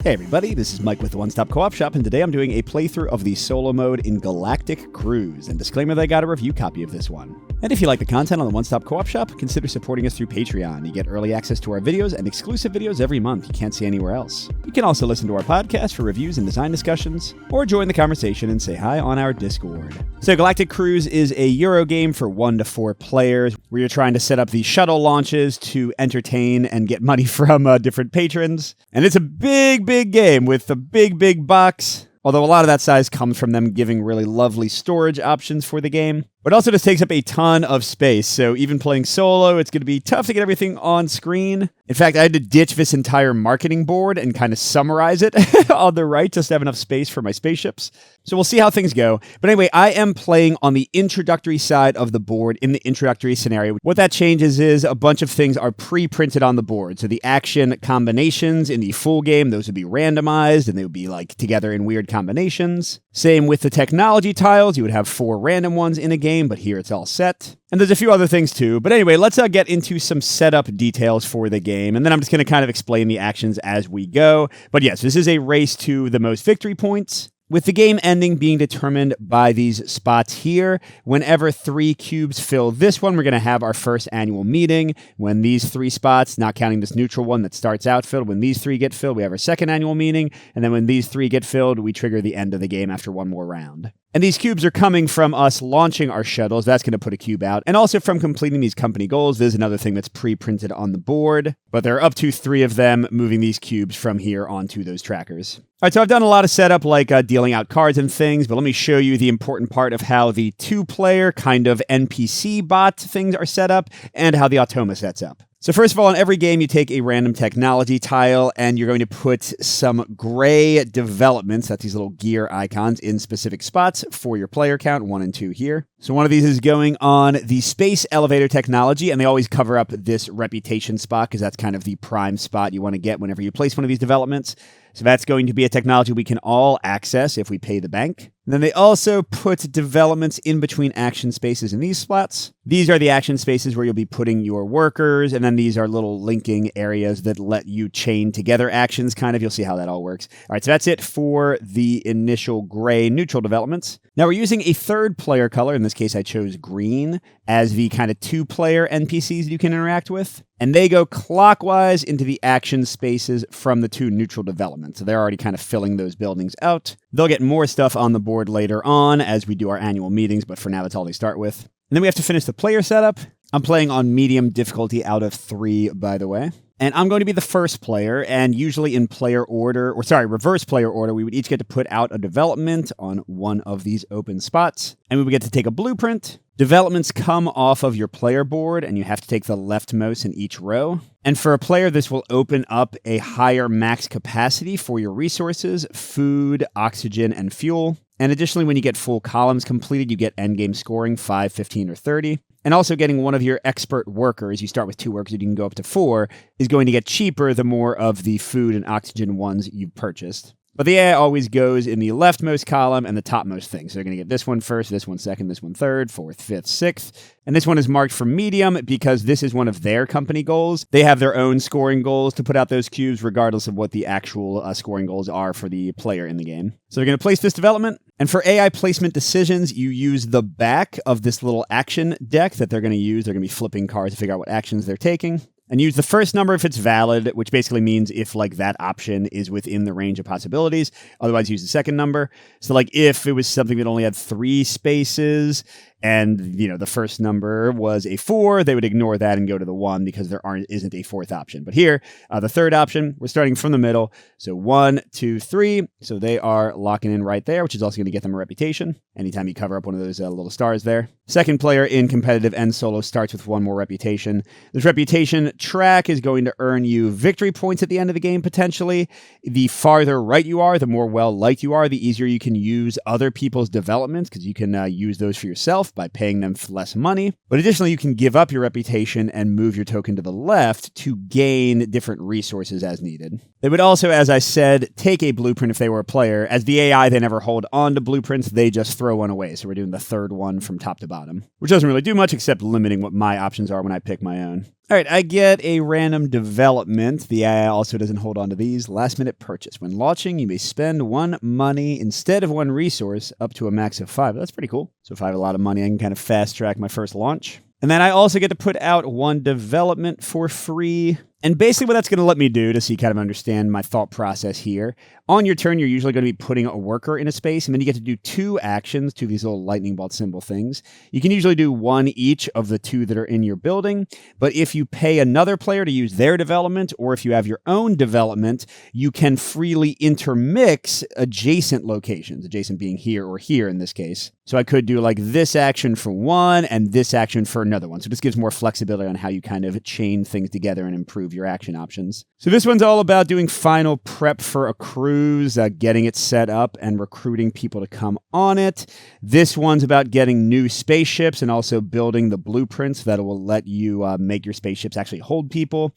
Hey everybody, this is Mike with the One Stop Co-op Shop, and today I'm doing a playthrough of the solo mode in Galactic Cruise, and disclaimer that I got a review copy of this one. And if you like the content on the One Stop Co-op Shop, consider supporting us through Patreon. You get early access to our videos and exclusive videos every month you can't see anywhere else. You can also listen to our podcast for reviews and design discussions, or join the conversation and say hi on our Discord. So Galactic Cruise is a Euro game for 1 to 4 players, where you're trying to set up the shuttle launches to entertain and get money from different patrons. And it's a big game with a big box, although a lot of that size comes from them giving really lovely storage options for the game. But also just takes up a ton of space, so even playing solo, it's going to be tough to get everything on screen. In fact, I had to ditch this entire marketing board and kind of summarize it on the right just to have enough space for my spaceships. So we'll see how things go. But anyway, I am playing on the introductory side of the board in the introductory scenario. What that changes is a bunch of things are pre-printed on the board. So the action combinations in the full game, those would be randomized and they would be like together in weird combinations. Same with the technology tiles. You would have 4 random ones in a game, but here it's all set. And there's a few other things too. But anyway, let's get into some setup details for the game. And then I'm just going to kind of explain the actions as we go. But yes, this is a race to the most victory points, with the game ending being determined by these spots here. Whenever 3 cubes fill this one, we're going to have our first annual meeting. When these 3 spots, not counting this neutral one that starts out filled, when these 3 get filled, we have our second annual meeting. And then when these 3 get filled, we trigger the end of the game after one more round. And these cubes are coming from us launching our shuttles. That's going to put a cube out. And also from completing these company goals. There's another thing that's pre-printed on the board. But there are up to 3 of them moving these cubes from here onto those trackers. All right, so I've done a lot of setup like dealing out cards and things. But let me show you the important part of how the 2-player kind of NPC bot things are set up and how the automa sets up. So first of all, in every game, you take a random technology tile and you're going to put some gray developments, that's these little gear icons, in specific spots for your player count, 1 and 2 here. So one of these is going on the space elevator technology, and they always cover up this reputation spot because that's kind of the prime spot you want to get whenever you place one of these developments. So that's going to be a technology we can all access if we pay the bank. And then they also put developments in between action spaces in these spots. These are the action spaces where you'll be putting your workers, and then these are little linking areas that let you chain together actions, kind of. You'll see how that all works. All right, so that's it for the initial gray neutral developments. Now we're using a 3rd player color. In this case, I chose green as the kind of 2-player NPCs you can interact with. And they go clockwise into the action spaces from the 2 neutral developments. So they're already kind of filling those buildings out. They'll get more stuff on the board later on as we do our annual meetings, but for now, that's all they start with. And then we have to finish the player setup. I'm playing on medium difficulty out of 3, by the way. And I'm going to be the first player, and usually in reverse player order, we would each get to put out a development on one of these open spots, and we would get to take a blueprint. Developments come off of your player board, and you have to take the leftmost in each row. And for a player, this will open up a higher max capacity for your resources, food, oxygen, and fuel. And additionally, when you get full columns completed, you get endgame scoring, 5, 15, or 30. And also getting one of your expert workers, you start with 2 workers, you can go up to 4, is going to get cheaper the more of the food and oxygen ones you've purchased. But the AI always goes in the leftmost column and the topmost thing. So they're going to get this one first, this one second, this one third, 4th, 5th, 6th. And this one is marked for medium because this is one of their company goals. They have their own scoring goals to put out those cubes regardless of what the actual scoring goals are for the player in the game. So they're going to place this development. And for AI placement decisions, you use the back of this little action deck that they're going to use. They're going to be flipping cards to figure out what actions they're taking. And use the first number if it's valid, which basically means if like that option is within the range of possibilities. Otherwise, use the second number. So like if it was something that only had 3 spaces and, the first number was a 4, they would ignore that and go to the 1 because there isn't a 4th option. But here, the 3rd option, we're starting from the middle. So 1, 2, 3. So they are locking in right there, which is also going to get them a reputation. Anytime you cover up one of those little stars there. Second player in competitive and solo starts with 1 more reputation. This reputation track is going to earn you victory points at the end of the game, potentially. The farther right you are, the more well-liked you are, the easier you can use other people's developments because you can use those for yourself by paying them less money. But additionally, you can give up your reputation and move your token to the left to gain different resources as needed. They would also, as I said, take a blueprint if they were a player. As the AI, they never hold on to blueprints, they just throw one away. So we're doing the 3rd one from top to bottom, which doesn't really do much except limiting what my options are when I pick my own. All right, I get a random development. The AI also doesn't hold on to these. Last minute purchase. When launching, you may spend 1 money instead of 1 resource up to a max of 5. That's pretty cool. So if I have a lot of money, I can kind of fast track my first launch. And then I also get to put out 1 development for free. And basically what that's going to let me do, to see kind of understand my thought process here, on your turn, you're usually going to be putting a worker in a space, and then you get to do 2 actions, 2 of these little lightning bolt symbol things. You can usually do 1 each of the 2 that are in your building, but if you pay another player to use their development, or if you have your own development, you can freely intermix adjacent locations, adjacent being here or here in this case. So I could do like this action for 1 and this action for another one. So this gives more flexibility on how you kind of chain things together and improve your action options. So this one's all about doing final prep for a cruise, getting it set up and recruiting people to come on it. This one's about getting new spaceships and also building the blueprints that will let you make your spaceships actually hold people.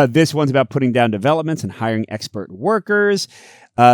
This one's about putting down developments and hiring expert workers.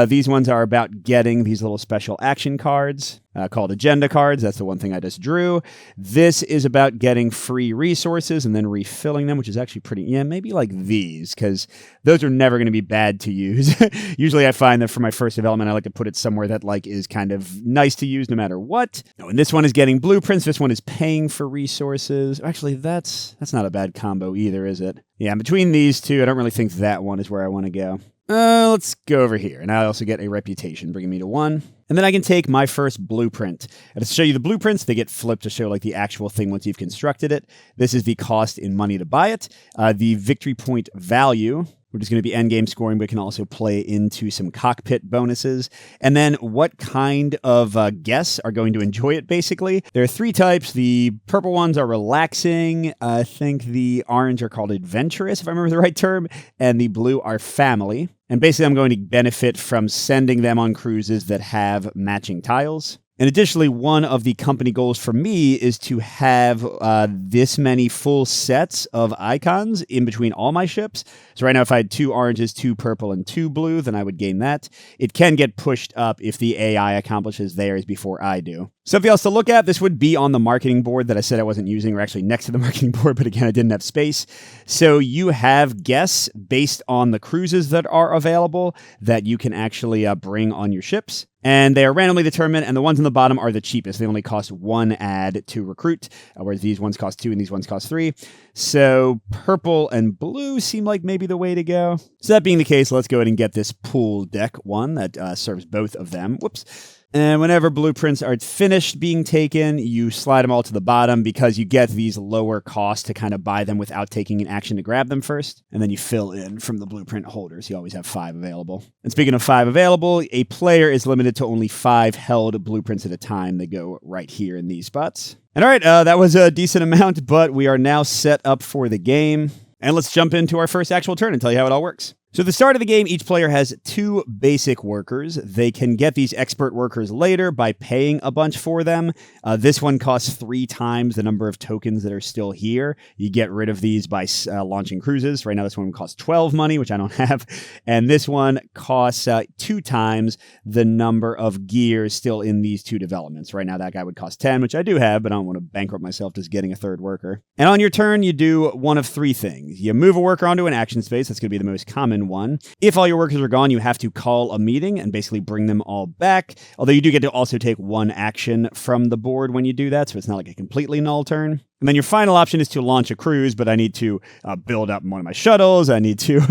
These ones are about getting these little special action cards called agenda cards. That's the one thing I just drew. This is about getting free resources and then refilling them, which is actually pretty, maybe like these, because those are never going to be bad to use. Usually I find that for my first development, I like to put it somewhere that like is kind of nice to use no matter what. Oh, and this one is getting blueprints. This one is paying for resources. Actually, that's not a bad combo either, is it? Yeah, between these 2, I don't really think that one is where I want to go. Let's go over here. And I also get a reputation, bringing me to 1. And then I can take my first blueprint. And to show you the blueprints, they get flipped to show like the actual thing once you've constructed it. This is the cost in money to buy it. The victory point value, which is going to be endgame scoring, but can also play into some cockpit bonuses. And then what kind of guests are going to enjoy it, basically. There are 3 types. The purple ones are relaxing. I think the orange are called adventurous, if I remember the right term. And the blue are family. And basically, I'm going to benefit from sending them on cruises that have matching tiles. And additionally, one of the company goals for me is to have this many full sets of icons in between all my ships. So right now, if I had 2 oranges, 2 purple, and 2 blue, then I would gain that. It can get pushed up if the AI accomplishes theirs before I do. Something else to look at, this would be on the marketing board that I said I wasn't using, or actually next to the marketing board, but again, I didn't have space. So you have guests based on the cruises that are available that you can actually bring on your ships. And they are randomly determined, and the ones on the bottom are the cheapest. They only cost 1 ad to recruit, whereas these ones cost 2 and these ones cost 3. So purple and blue seem like maybe the way to go. So that being the case, let's go ahead and get this pool deck one that serves both of them. Whoops. And whenever blueprints are finished being taken, you slide them all to the bottom because you get these lower costs to kind of buy them without taking an action to grab them first. And then you fill in from the blueprint holders. You always have 5 available. And speaking of 5 available, a player is limited to only 5 held blueprints at a time. They go right here in these spots. And all right, that was a decent amount, but we are now set up for the game. And let's jump into our first actual turn and tell you how it all works. So at the start of the game, each player has 2 basic workers. They can get these expert workers later by paying a bunch for them. This one costs 3 times the number of tokens that are still here. You get rid of these by launching cruises. Right now, this one costs 12 money, which I don't have. And this one costs 2 times the number of gears still in these 2 developments. Right now, that guy would cost 10, which I do have, but I don't want to bankrupt myself just getting a 3rd worker. And on your turn, you do one of 3 things. You move a worker onto an action space. That's going to be the most common one. If all your workers are gone, you have to call a meeting and basically bring them all back. Although you do get to also take 1 action from the board when you do that, so it's not like a completely null turn. And then your final option is to launch a cruise, but I need to build up one of my shuttles. I need to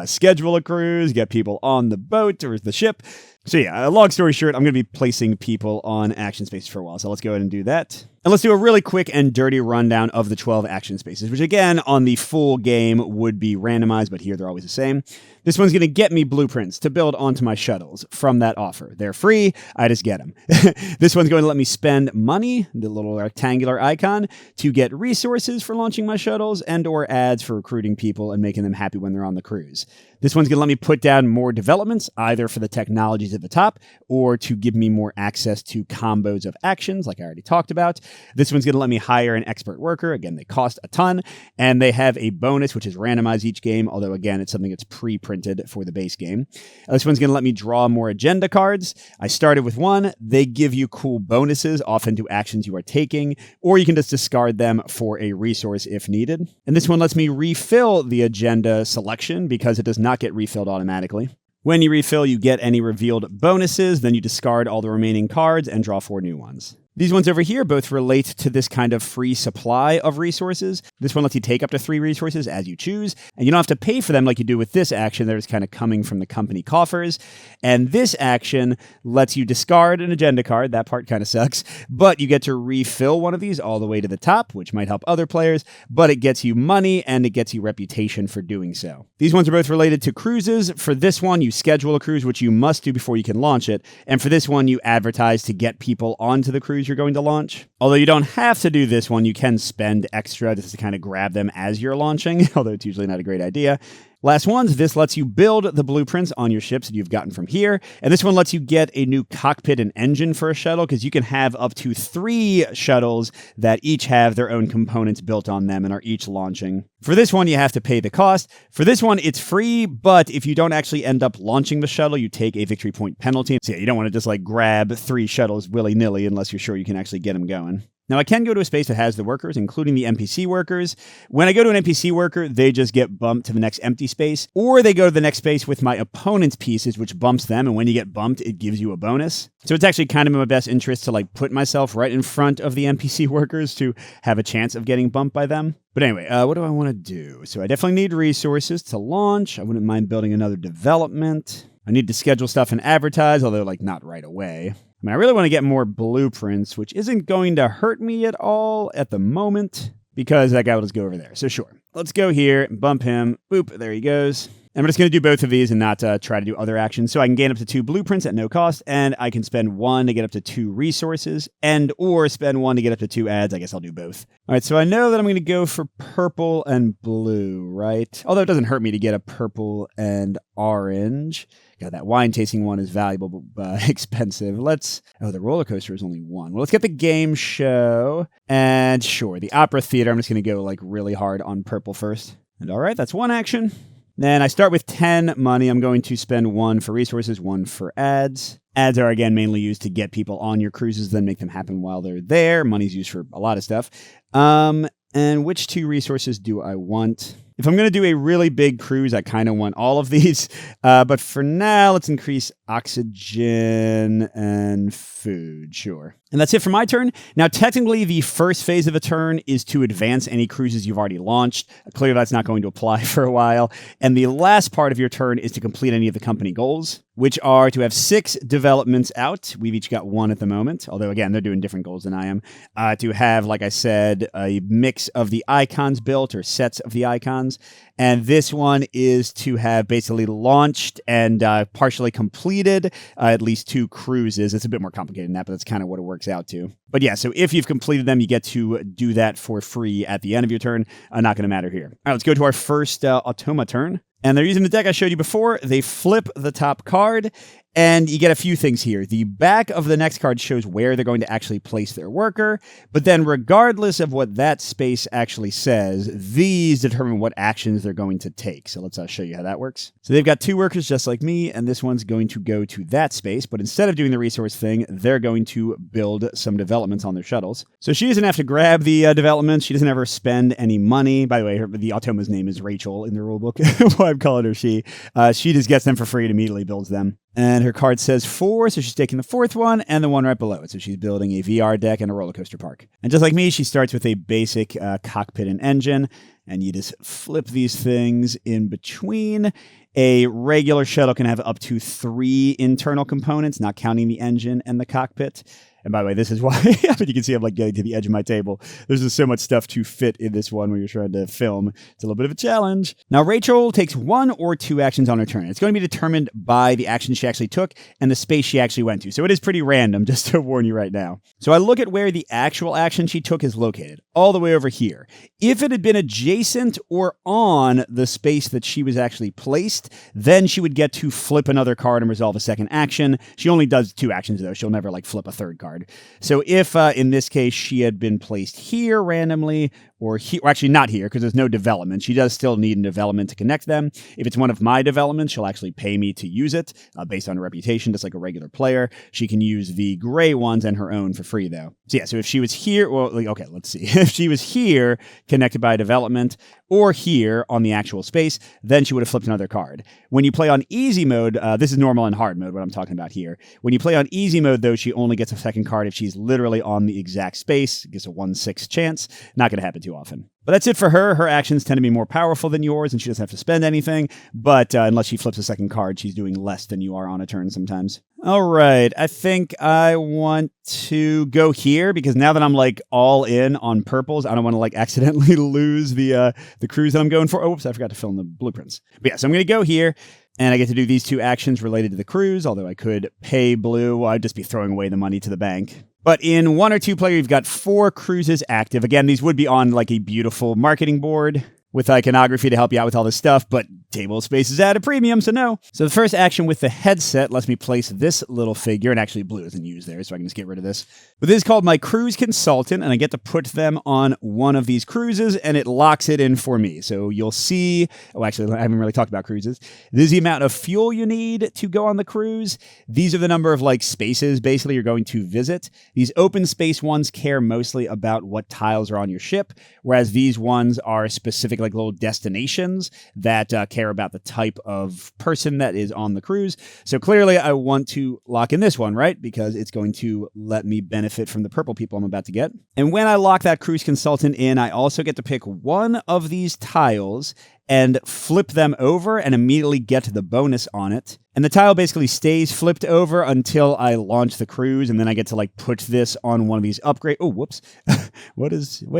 schedule a cruise, get people on the boat or the ship. So yeah, long story short, I'm going to be placing people on action spaces for a while. So let's go ahead and do that. And let's do a really quick and dirty rundown of the 12 action spaces, which again, on the full game would be randomized, but here they're always the same. This one's going to get me blueprints to build onto my shuttles from that offer. They're free. I just get them. This one's going to let me spend money, the little rectangular icon, to get resources for launching my shuttles and or ads for recruiting people and making them happy when they're on the cruise. This one's going to let me put down more developments, either for the technologies at the top or to give me more access to combos of actions, like I already talked about. This one's going to let me hire an expert worker. Again, they cost a ton, and they have a bonus, which is randomized each game, although, again, it's something that's pre-printed for the base game. This one's going to let me draw more agenda cards. I started with one. They give you cool bonuses, often to actions you are taking, or you can just discard them for a resource if needed. And this one lets me refill the agenda selection because it does not get refilled automatically. When you refill, you get any revealed bonuses, then you discard all the remaining cards and draw 4 new ones. These ones over here both relate to this kind of free supply of resources. This one lets you take up to 3 resources as you choose, and you don't have to pay for them like you do with this action that is kind of coming from the company coffers. And this action lets you discard an agenda card. That part kind of sucks, but you get to refill one of these all the way to the top, which might help other players, but it gets you money and it gets you reputation for doing so. These ones are both related to cruises. For this one, you schedule a cruise, which you must do before you can launch it. And for this one, you advertise to get people onto the cruise you're going to launch. Although you don't have to do this one, you can spend extra just to kind of grab them as you're launching, although it's usually not a great idea. Last ones, this lets you build the blueprints on your ships that you've gotten from here. And this one lets you get a new cockpit and engine for a shuttle, because you can have up to 3 shuttles that each have their own components built on them and are each launching. For this one, you have to pay the cost. For this one, it's free, but if you don't actually end up launching the shuttle, you take a victory point penalty. So yeah, you don't want to just like grab 3 shuttles willy-nilly unless you're sure you can actually get them going. Now, I can go to a space that has the workers, including the NPC workers. When I go to an NPC worker, they just get bumped to the next empty space, or they go to the next space with my opponent's pieces, which bumps them, and when you get bumped, it gives you a bonus. So it's actually kind of in my best interest to like put myself right in front of the NPC workers to have a chance of getting bumped by them. But anyway, what do I want to do? So I definitely need resources to launch. I wouldn't mind building another development. I need to schedule stuff and advertise, although like not right away. I mean, I really want to get more blueprints, which isn't going to hurt me at all at the moment because that guy will just go over there. So sure, let's go here and bump him. Boop, there he goes. And I'm just going to do both of these and not try to do other actions. So I can gain up to 2 blueprints at no cost, and I can spend 1 to get up to 2 resources, and or spend 1 to get up to 2 ads. I guess I'll do both. All right, so I know that I'm going to go for purple and blue, right? Although it doesn't hurt me to get a purple and orange. God, that wine tasting one is valuable, but expensive. The roller coaster is only 1. Well, let's get the game show. And sure, the opera theater, I'm just going to go like really hard on purple first. And all right, that's 1 action. Then I start with 10 money. I'm going to spend 1 for resources, 1 for ads. Ads are, again, mainly used to get people on your cruises, then make them happen while they're there. Money's used for a lot of stuff. And which 2 resources do I want? If I'm going to do a really big cruise, I kind of want all of these. But for now, let's increase oxygen and food. Sure. And that's it for my turn. Now, technically, the first phase of a turn is to advance any cruises you've already launched. Clearly, that's not going to apply for a while. And the last part of your turn is to complete any of the company goals, which are to have 6 developments out. We've each got 1 at the moment, although, again, they're doing different goals than I am. To have, like I said, a mix of the icons built or sets of the icons. And this one is to have basically launched and partially completed at least 2 cruises. It's a bit more complicated than that, but that's kind of what it works out to. But yeah, so if you've completed them, you get to do that for free at the end of your turn. Not going to matter here. All right, let's go to our first automa turn. And they're using the deck I showed you before. They flip the top card, and you get a few things here. The back of the next card shows where they're going to actually place their worker, but then regardless of what that space actually says, these determine what actions they're going to take. So let's show you how that works. So they've got 2 workers just like me, and this one's going to go to that space, but instead of doing the resource thing, they're going to build some developments on their shuttles. So she doesn't have to grab the developments. She doesn't ever spend any money. By the way, the automa's name is Rachel in the rulebook. Why I'm calling her she. She just gets them for free and immediately builds them. And her card says 4, so she's taking the 4th one and the one right below it. So she's building a VR deck and a roller coaster park. And just like me, she starts with a basic cockpit and engine. And you just flip these things in between. A regular shuttle can have up to 3 internal components, not counting the engine and the cockpit. And by the way, this is why, I mean, you can see I'm like getting to the edge of my table. There's just so much stuff to fit in this one when you're trying to film. It's a little bit of a challenge. Now, Rachel takes 1 or 2 actions on her turn. It's going to be determined by the action she actually took and the space she actually went to. So it is pretty random, just to warn you right now. So I look at where the actual action she took is located, all the way over here. If it had been adjacent or on the space that she was actually placed, then she would get to flip another card and resolve a second action. She only does 2 actions, though. She'll never like flip a third card. So if in this case she had been placed here randomly, or actually not here because there's no development. She does still need a development to connect them. If it's one of my developments, she'll actually pay me to use it based on her reputation, just like a regular player. She can use the gray ones and her own for free, though. So yeah, so if she was here, well, okay, let's see. If she was here connected by development or here on the actual space, then she would have flipped another card. When you play on easy mode, this is normal and hard mode, what I'm talking about here. When you play on easy mode, though, she only gets a second card if she's literally on the exact space. It gets a 1/6 chance. Not going to happen too often. But that's it for her. Her actions tend to be more powerful than yours, and she doesn't have to spend anything. But unless she flips a second card, she's doing less than you are on a turn sometimes. All right. I think I want to go here because now that I'm like all in on purples, I don't want to like accidentally lose the cruise that I'm going for. Oh, whoops, I forgot to fill in the blueprints. But yeah, so I'm going to go here. And I get to do these 2 actions related to the cruise, although I could pay blue. Well, I'd just be throwing away the money to the bank. But in 1 or 2 player, you've got 4 cruises active. Again, these would be on like a beautiful marketing board with iconography to help you out with all this stuff, but table space is at a premium, so no. So the first action with the headset lets me place this little figure, and actually blue isn't used there, so I can just get rid of this. But this is called my cruise consultant, and I get to put them on one of these cruises, and it locks it in for me. So you'll see, oh, actually, I haven't really talked about cruises. This is the amount of fuel you need to go on the cruise. These are the number of like spaces, basically, you're going to visit. These open space ones care mostly about what tiles are on your ship, whereas these ones are specific like little destinations that care about the type of person that is on the cruise. So clearly I want to lock in this one, right? Because it's going to let me benefit from the purple people I'm about to get. And when I lock that cruise consultant in, I also get to pick one of these tiles and flip them over and immediately get the bonus on it. And the tile basically stays flipped over until I launch the cruise, and then I get to like put this on one of these upgrade. Oh, whoops. Wait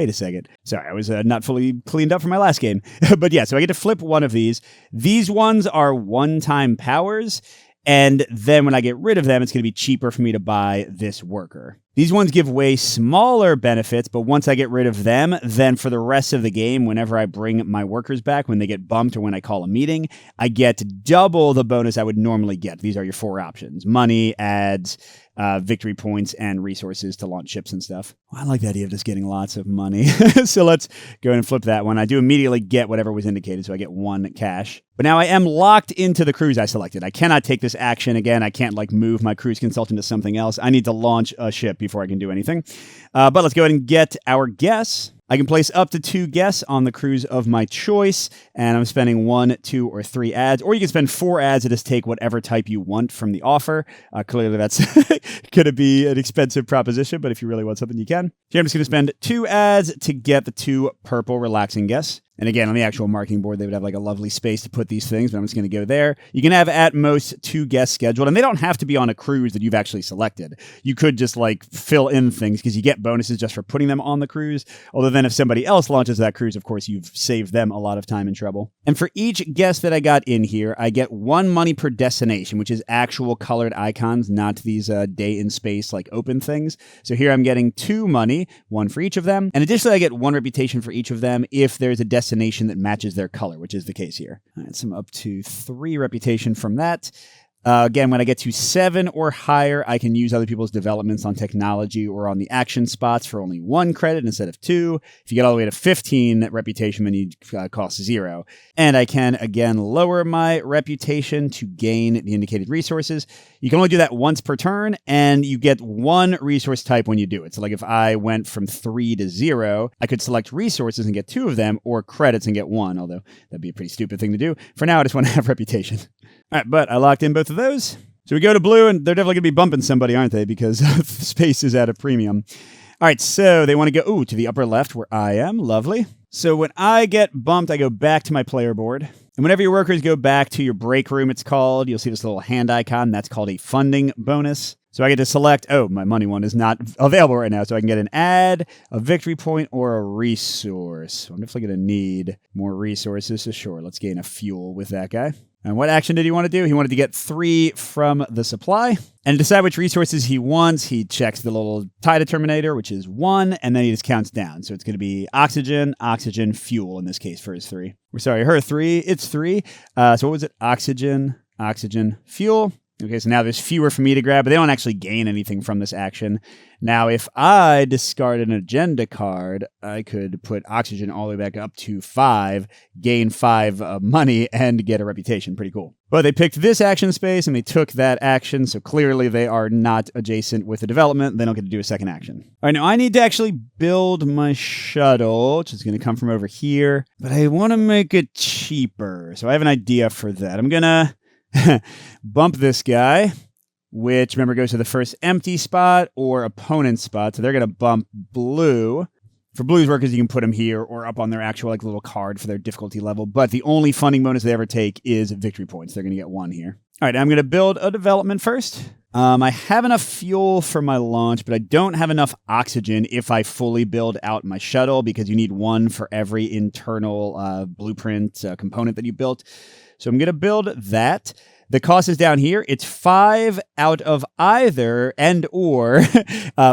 a second. Sorry, I was not fully cleaned up from my last game. But yeah, so I get to flip one of these. These ones are one-time powers. And then when I get rid of them, it's going to be cheaper for me to buy this worker. These ones give way smaller benefits, but once I get rid of them, then for the rest of the game, whenever I bring my workers back, when they get bumped or when I call a meeting, I get double the bonus I would normally get. These are your 4 options: money, ads, victory points, and resources to launch ships and stuff. Well, I like the idea of just getting lots of money. So let's go ahead and flip that one. I do immediately get whatever was indicated, so I get 1 cash. But now I am locked into the cruise I selected. I cannot take this action again. I can't like move my cruise consultant to something else. I need to launch a ship before I can do anything. But let's go ahead and get our guess. I can place up to 2 guests on the cruise of my choice, and I'm spending 1, 2, or 3 ads. Or you can spend 4 ads and just take whatever type you want from the offer. Clearly, that's going to be an expensive proposition, but if you really want something, you can. Here, I'm just going to spend 2 ads to get the 2 purple relaxing guests. And again, on the actual marketing board, they would have like a lovely space to put these things, but I'm just going to go there. You can have at most 2 guests scheduled, and they don't have to be on a cruise that you've actually selected. You could just like fill in things because you get bonuses just for putting them on the cruise. Although then if somebody else launches that cruise, of course, you've saved them a lot of time and trouble. And for each guest that I got in here, I get 1 money per destination, which is actual colored icons, not these day in space like open things. So here I'm getting 2 money, 1 for each of them. And additionally, I get 1 reputation for each of them if there's a destination that matches their color, which is the case here. All right, so I'm up to 3 reputation from that. Again, when I get to 7 or higher, I can use other people's developments on technology or on the action spots for only 1 credit instead of 2. If you get all the way to 15 reputation, then you cost 0. And I can, again, lower my reputation to gain the indicated resources. You can only do that once per turn, and you get 1 resource type when you do it. So like if I went from 3 to 0, I could select resources and get 2 of them, or credits and get 1, although that'd be a pretty stupid thing to do. For now, I just want to have reputation. All right, but I locked in both of those. So we go to blue, and they're definitely going to be bumping somebody, aren't they? Because space is at a premium. All right, so they want to go, to the upper left where I am. Lovely. So when I get bumped, I go back to my player board. And whenever your workers go back to your break room, it's called, you'll see this little hand icon. That's called a funding bonus. So I get to select, oh, my money one is not available right now. So I can get an add, a victory point, or a resource. So I'm definitely going to need more resources. So sure, let's gain a fuel with that guy. And what action did he want to do? He wanted to get 3 from the supply. And to decide which resources he wants, he checks the little tie determinator, which is 1, and then he just counts down. So it's going to be oxygen, oxygen, fuel in this case for his 3. We're sorry, her 3, it's 3. So what was it? Oxygen, oxygen, fuel. Okay, so now there's fewer for me to grab, but they don't actually gain anything from this action. Now, if I discard an agenda card, I could put oxygen all the way back up to 5, gain 5 money, and get a reputation. Pretty cool. But they picked this action space, and they took that action, so clearly they are not adjacent with the development. They don't get to do a second action. All right, now I need to actually build my shuttle, which is going to come from over here, but I want to make it cheaper, so I have an idea for that. I'm going to bump this guy, which remember goes to the first empty spot or opponent spot. So they're going to bump blue. For blue's workers, you can put them here or up on their actual like little card for their difficulty level. But the only funding bonus they ever take is victory points. They're going to get 1 here. All right, I'm going to build a development first. I have enough fuel for my launch, but I don't have enough oxygen if I fully build out my shuttle because you need 1 for every internal blueprint component that you built. So I'm going to build that. The cost is down here. It's 5 out of either and or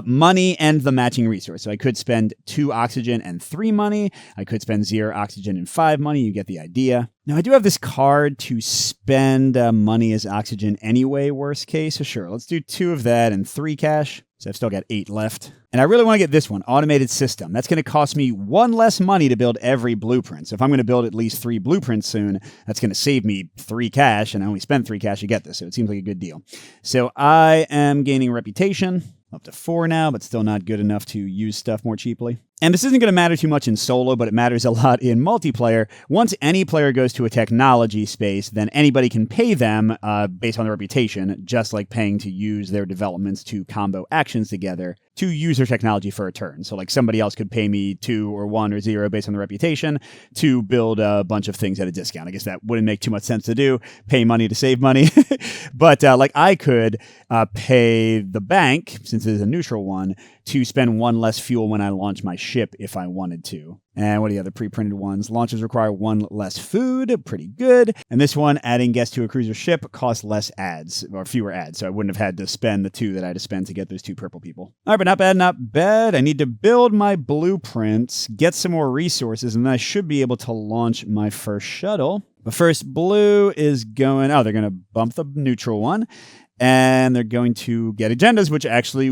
money and the matching resource. So I could spend 2 oxygen and 3 money. I could spend 0 oxygen and 5 money. You get the idea. Now, I do have this card to spend money as oxygen anyway, worst case. So sure, let's do 2 of that and 3 cash. So I've still got 8 left. And I really want to get this one, automated system. That's going to cost me 1 less money to build every blueprint. So if I'm going to build at least 3 blueprints soon, that's going to save me 3 cash, and I only spend 3 cash to get this. So it seems like a good deal. So I am gaining reputation. Up to 4 now, but still not good enough to use stuff more cheaply. And this isn't going to matter too much in solo, but it matters a lot in multiplayer. Once any player goes to a technology space, then anybody can pay them based on their reputation, just like paying to use their developments to combo actions together to use their technology for a turn. So like somebody else could pay me 2 or 1 or 0 based on the reputation to build a bunch of things at a discount. I guess that wouldn't make too much sense to do, pay money to save money. But like I could pay the bank, since it is a neutral one, to spend 1 less fuel when I launch my ship if I wanted to. And what are the other pre-printed ones? Launches require 1 less food. Pretty good. And this one, adding guests to a cruiser ship, costs less ads, or fewer ads. So I wouldn't have had to spend the 2 that I had to spend to get those 2 purple people. All right, but not bad, not bad. I need to build my blueprints, get some more resources, and then I should be able to launch my first shuttle. But first, blue is going... Oh, they're going to bump the neutral one. And they're going to get agendas, which actually they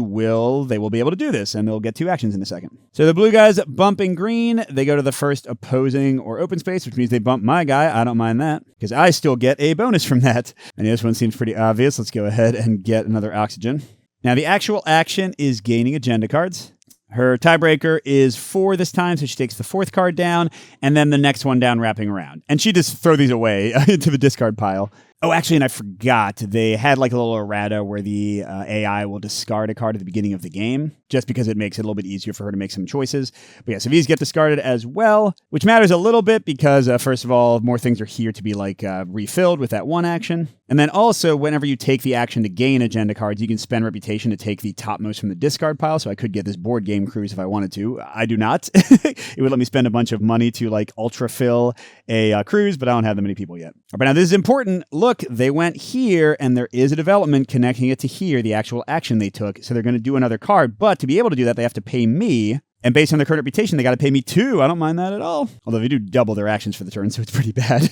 will be able to do this, and they'll get 2 actions in a second. So the blue guys bumping green, they go to the first opposing or open space, which means they bump my guy. I don't mind that, because I still get a bonus from that. And this one seems pretty obvious. Let's go ahead and get another oxygen. Now, the actual action is gaining agenda cards. Her tiebreaker is 4 this time, so she takes the 4th card down, and then the next one down wrapping around. And she just throw these away into the discard pile. Oh, actually, and I forgot, they had like a little errata where the AI will discard a card at the beginning of the game, just because it makes it a little bit easier for her to make some choices. But yeah, so these get discarded as well, which matters a little bit because, first of all, more things are here to be like refilled with that 1 action. And then also, whenever you take the action to gain agenda cards, you can spend reputation to take the topmost from the discard pile. So I could get this board game cruise if I wanted to. I do not. It would let me spend a bunch of money to like ultra fill a cruise, but I don't have that many people yet. But now this is important. Look, they went here and there is a development connecting it to here, the actual action they took. So they're going to do another card, but to be able to do that, they have to pay me. And based on their current reputation, they got to pay me 2. I don't mind that at all. Although they do double their actions for the turn, so it's pretty bad.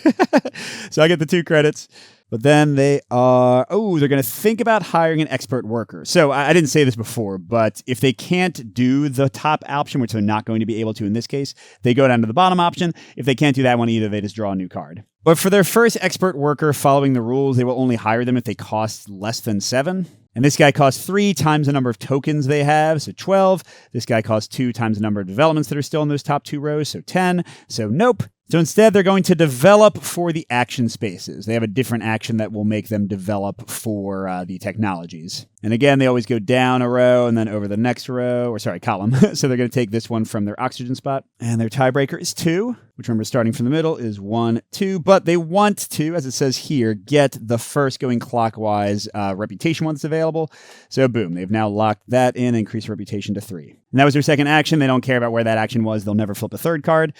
So I get the 2 credits. But then they're going to think about hiring an expert worker. So I didn't say this before, but if they can't do the top option, which they're not going to be able to in this case, they go down to the bottom option. If they can't do that one either, they just draw a new card. But for their first expert worker following the rules, they will only hire them if they cost less than 7. And this guy costs 3 times the number of tokens they have, so 12. This guy costs 2 times the number of developments that are still in those top 2 rows, so 10. So nope, So instead, they're going to develop for the action spaces. They have a different action that will make them develop for the technologies. And again, they always go down a row and then over the next column. So they're going to take this one from their oxygen spot. And their tiebreaker is 2, which remember starting from the middle is 1, 2. But they want to, as it says here, get the first going clockwise reputation one that's available. So boom, they've now locked that in and increased reputation to 3. And that was their second action. They don't care about where that action was. They'll never flip a third card.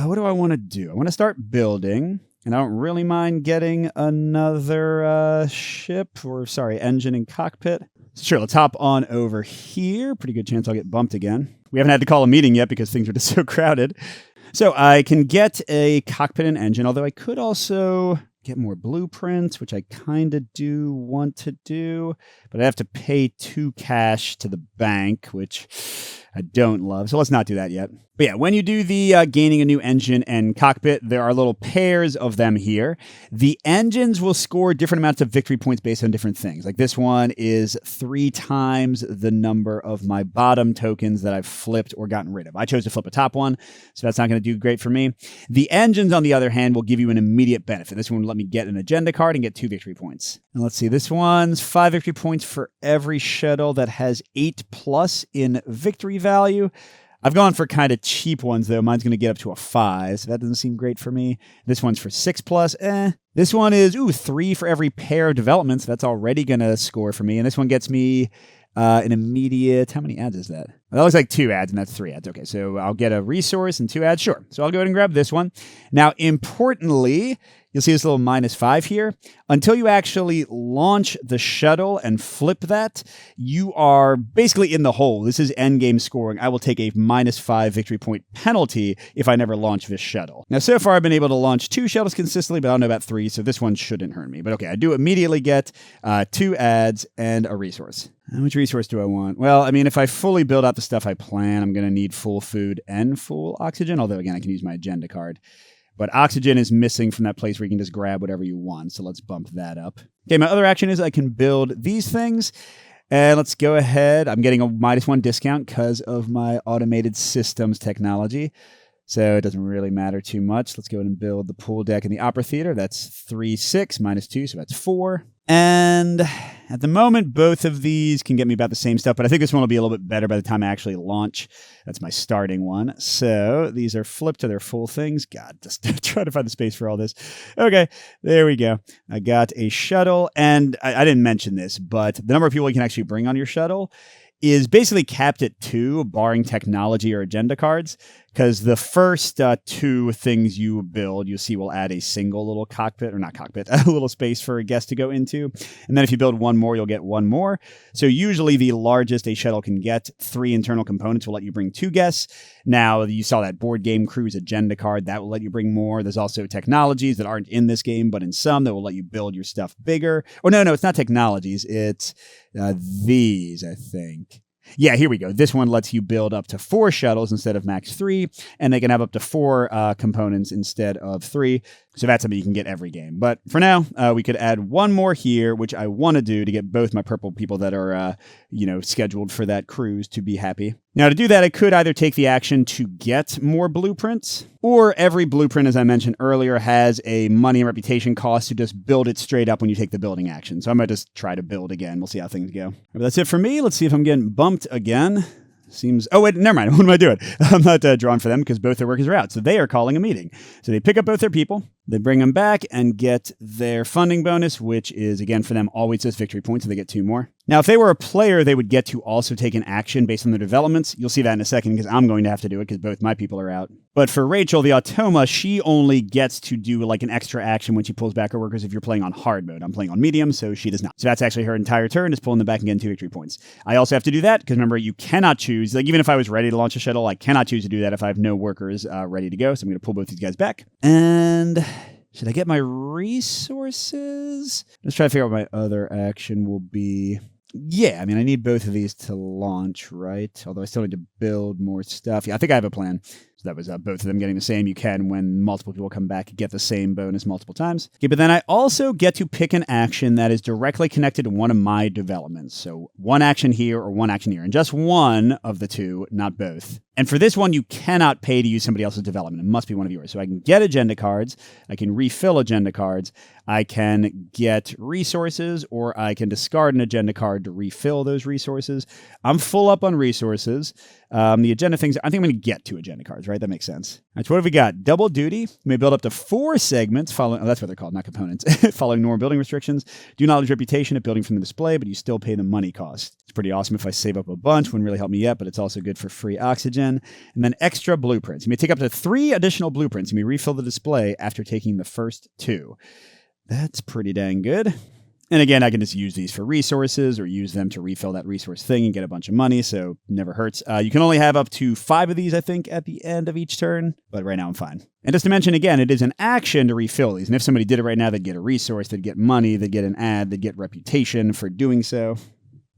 What do I want to do? I want to start building, and I don't really mind getting another engine and cockpit. So sure, let's hop on over here. Pretty good chance I'll get bumped again. We haven't had to call a meeting yet because things are just so crowded. So I can get a cockpit and engine, although I could also get more blueprints, which I kind of do want to do, but I have to pay 2 cash to the bank, which I don't love. So let's not do that yet. But yeah, when you do the gaining a new engine and cockpit, there are little pairs of them here. The engines will score different amounts of victory points based on different things. Like this one is 3 times the number of my bottom tokens that I've flipped or gotten rid of. I chose to flip a top one, so that's not going to do great for me. The engines, on the other hand, will give you an immediate benefit. This one will let me get an agenda card and get 2 victory points. And let's see, this one's 5 victory points for every shuttle that has 8+ in victory value. I've gone for kind of cheap ones, though. Mine's going to get up to a 5, so that doesn't seem great for me. This one's for 6+. This one is, 3 for every pair of developments. That's already going to score for me. And this one gets me an immediate... How many ads is that? That looks like 2 ads, and that's 3 ads. Okay, so I'll get a resource and 2 ads. Sure. So I'll go ahead and grab this one. Now, importantly... You'll see this little -5 here. Until you actually launch the shuttle and flip that, you are basically in the hole. This is endgame scoring. I will take a -5 victory point penalty if I never launch this shuttle. Now, so far I've been able to launch 2 shuttles consistently, but I don't know about 3, so this one shouldn't hurt me. But okay, I do immediately get 2 ads and a resource. How much resource do I want? Well, I mean, if I fully build out the stuff I plan, I'm going to need full food and full oxygen, although, again, I can use my agenda card. But oxygen is missing from that place where you can just grab whatever you want. So let's bump that up. Okay, my other action is I can build these things. And let's go ahead. I'm getting a -1 discount because of my automated systems technology. So it doesn't really matter too much. Let's go ahead and build the pool deck and the opera theater. That's 3, 6, -2, so that's 4. And at the moment, both of these can get me about the same stuff, but I think this one will be a little bit better by the time I actually launch. That's my starting one. So these are flipped to their full things. God, just trying to find the space for all this. Okay, there we go. I got a shuttle, and I didn't mention this, but the number of people you can actually bring on your shuttle is basically capped at 2, barring technology or agenda cards, because the first 2 things you build, you'll see will add a single little cockpit, or not cockpit, a little space for a guest to go into. And then if you build 1 more, you'll get 1 more. So usually the largest a shuttle can get, 3 internal components will let you bring 2 guests. Now, you saw that board game Cruise agenda card, that will let you bring more. There's also technologies that aren't in this game, but in some that will let you build your stuff bigger. Oh, no, it's not technologies. It's these, I think. Yeah, here we go. This one lets you build up to 4 shuttles instead of max 3, and they can have up to 4 components instead of 3. So that's something you can get every game. But for now, we could add 1 more here, which I want to do to get both my purple people that are, scheduled for that cruise to be happy. Now, to do that, I could either take the action to get more blueprints, or every blueprint, as I mentioned earlier, has a money and reputation cost to just build it straight up when you take the building action. So I might just try to build again. We'll see how things go. But that's it for me. Let's see if I'm getting bumped again. Seems... Oh, wait, never mind. What am I doing? I'm not drawing for them because both their workers are out. So they are calling a meeting. So they pick up both their people. They bring them back and get their funding bonus, which is, again, for them, always just victory points, so they get 2 more. Now, if they were a player, they would get to also take an action based on their developments. You'll see that in a second because I'm going to have to do it because both my people are out. But for Rachel, the automa, she only gets to do like an extra action when she pulls back her workers if you're playing on hard mode. I'm playing on medium, so she does not. So that's actually her entire turn, is pulling them back and getting 2 victory points. I also have to do that because, remember, you cannot choose. Like, even if I was ready to launch a shuttle, I cannot choose to do that if I have no workers ready to go. So I'm going to pull both these guys back. And... should I get my resources? Let's try to figure out what my other action will be. Yeah, I mean, I need both of these to launch, right? Although I still need to build more stuff. Yeah, I think I have a plan. So that was both of them getting the same. You can, when multiple people come back, get the same bonus multiple times. Okay, but then I also get to pick an action that is directly connected to one of my developments. So one action here or one action here. And just one of the two, not both. And for this one, you cannot pay to use somebody else's development. It must be one of yours. So I can get agenda cards. I can refill agenda cards. I can get resources, or I can discard an agenda card to refill those resources. I'm full up on resources. The agenda things, I think I'm going to get 2 agenda cards, right? That makes sense. All right, so what have we got? Double duty. You may build up to 4 segments following, that's what they're called, not components, following normal building restrictions. Do knowledge reputation at building from the display, but you still pay the money cost. It's pretty awesome if I save up a bunch. Wouldn't really help me yet, but it's also good for free oxygen. And then extra blueprints. You may take up to 3 additional blueprints. You may refill the display after taking the first 2. That's pretty dang good. And again, I can just use these for resources or use them to refill that resource thing and get a bunch of money, so never hurts. You can only have up to 5 of these, I think, at the end of each turn, but right now I'm fine. And just to mention again, it is an action to refill these, and if somebody did it right now, they'd get a resource, they'd get money, they'd get an ad, they'd get reputation for doing so.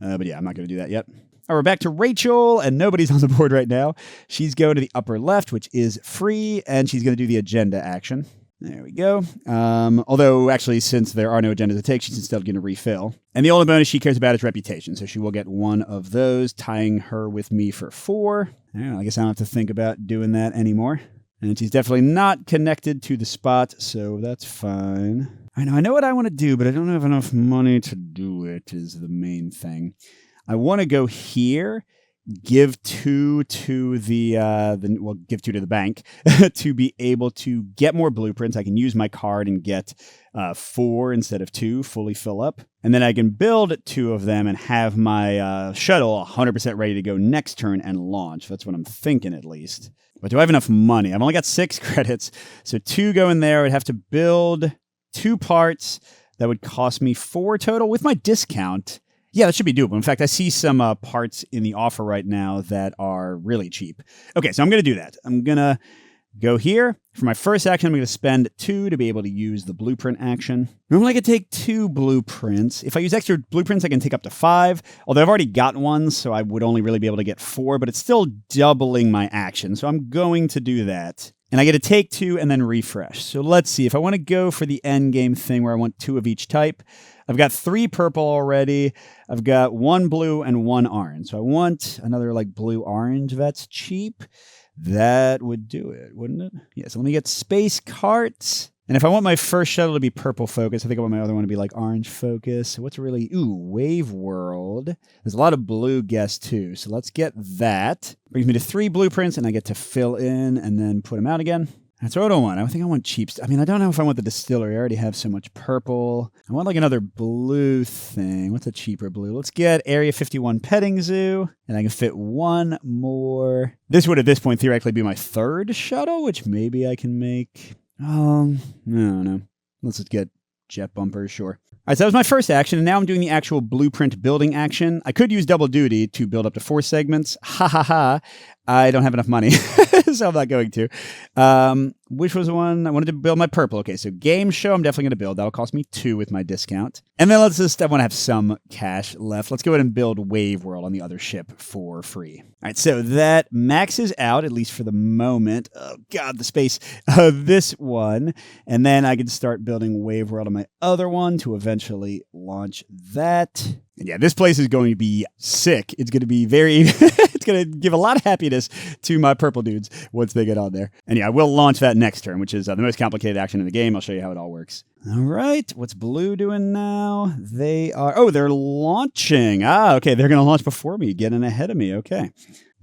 But yeah, I'm not going to do that yet. All right, we're back to Rachel, and nobody's on the board right now. She's going to the upper left, which is free, and she's going to do the agenda action. There we go. Although, actually, since there are no agendas to take, she's instead going to refill. And the only bonus she cares about is reputation, so she will get 1 of those, tying her with me for 4. I guess I don't have to think about doing that anymore. And she's definitely not connected to the spot, so that's fine. I know what I want to do, but I don't have enough money to do it, is the main thing. I want to go here, give 2 to give 2 to the bank to be able to get more blueprints. I can use my card and get 4 instead of 2, fully fill up. And then I can build 2 of them and have my shuttle 100% ready to go next turn and launch. That's what I'm thinking, at least. But do I have enough money? I've only got 6 credits, so 2 go in there. I'd have to build 2 parts. That would cost me 4 total with my discount. Yeah, that should be doable. In fact, I see some parts in the offer right now that are really cheap. Okay, so I'm going to do that. I'm going to go here. For my first action, I'm going to spend 2 to be able to use the blueprint action. Normally, I could take 2 blueprints. If I use extra blueprints, I can take up to 5. Although I've already got 1, so I would only really be able to get 4, but it's still doubling my action. So I'm going to do that. And I get to take 2 and then refresh. So let's see. If I want to go for the end game thing where I want 2 of each type, I've got 3 purple already. I've got 1 blue and 1 orange. So I want another like blue-orange that's cheap. That would do it, wouldn't it? Yeah, so let me get space carts. And if I want my first shuttle to be purple focus, I think I want my other one to be like orange focus. So what's really, wave world. There's a lot of blue guests too. So let's get that. Brings me to 3 blueprints and I get to fill in and then put them out again. That's what I don't want. I think I want cheap stuff. I don't know if I want the distillery. I already have so much purple. I want like another blue thing. What's a cheaper blue? Let's get Area 51 Petting Zoo. And I can fit 1 more. This would at this point theoretically be my 3rd shuttle, which maybe I can make. No. Let's just get jet bumpers, sure. All right, so that was my first action, and now I'm doing the actual blueprint building action. I could use double duty to build up to 4 segments. Ha ha ha. I don't have enough money, so I'm not going to. Which was the one? I wanted to build my purple. Okay, so game show I'm definitely going to build. That'll cost me 2 with my discount. And then I want to have some cash left. Let's go ahead and build Wave World on the other ship for free. All right, so that maxes out, at least for the moment. Oh, God, the space. This one. And then I can start building Wave World on my other one to eventually launch that. And yeah, this place is going to be sick. It's going to be it's going to give a lot of happiness to my purple dudes once they get on there. And yeah, I will launch that next turn, which is the most complicated action in the game. I'll show you how it all works. All right, what's blue doing now? They're launching. Okay, they're going to launch before me, getting ahead of me. Okay.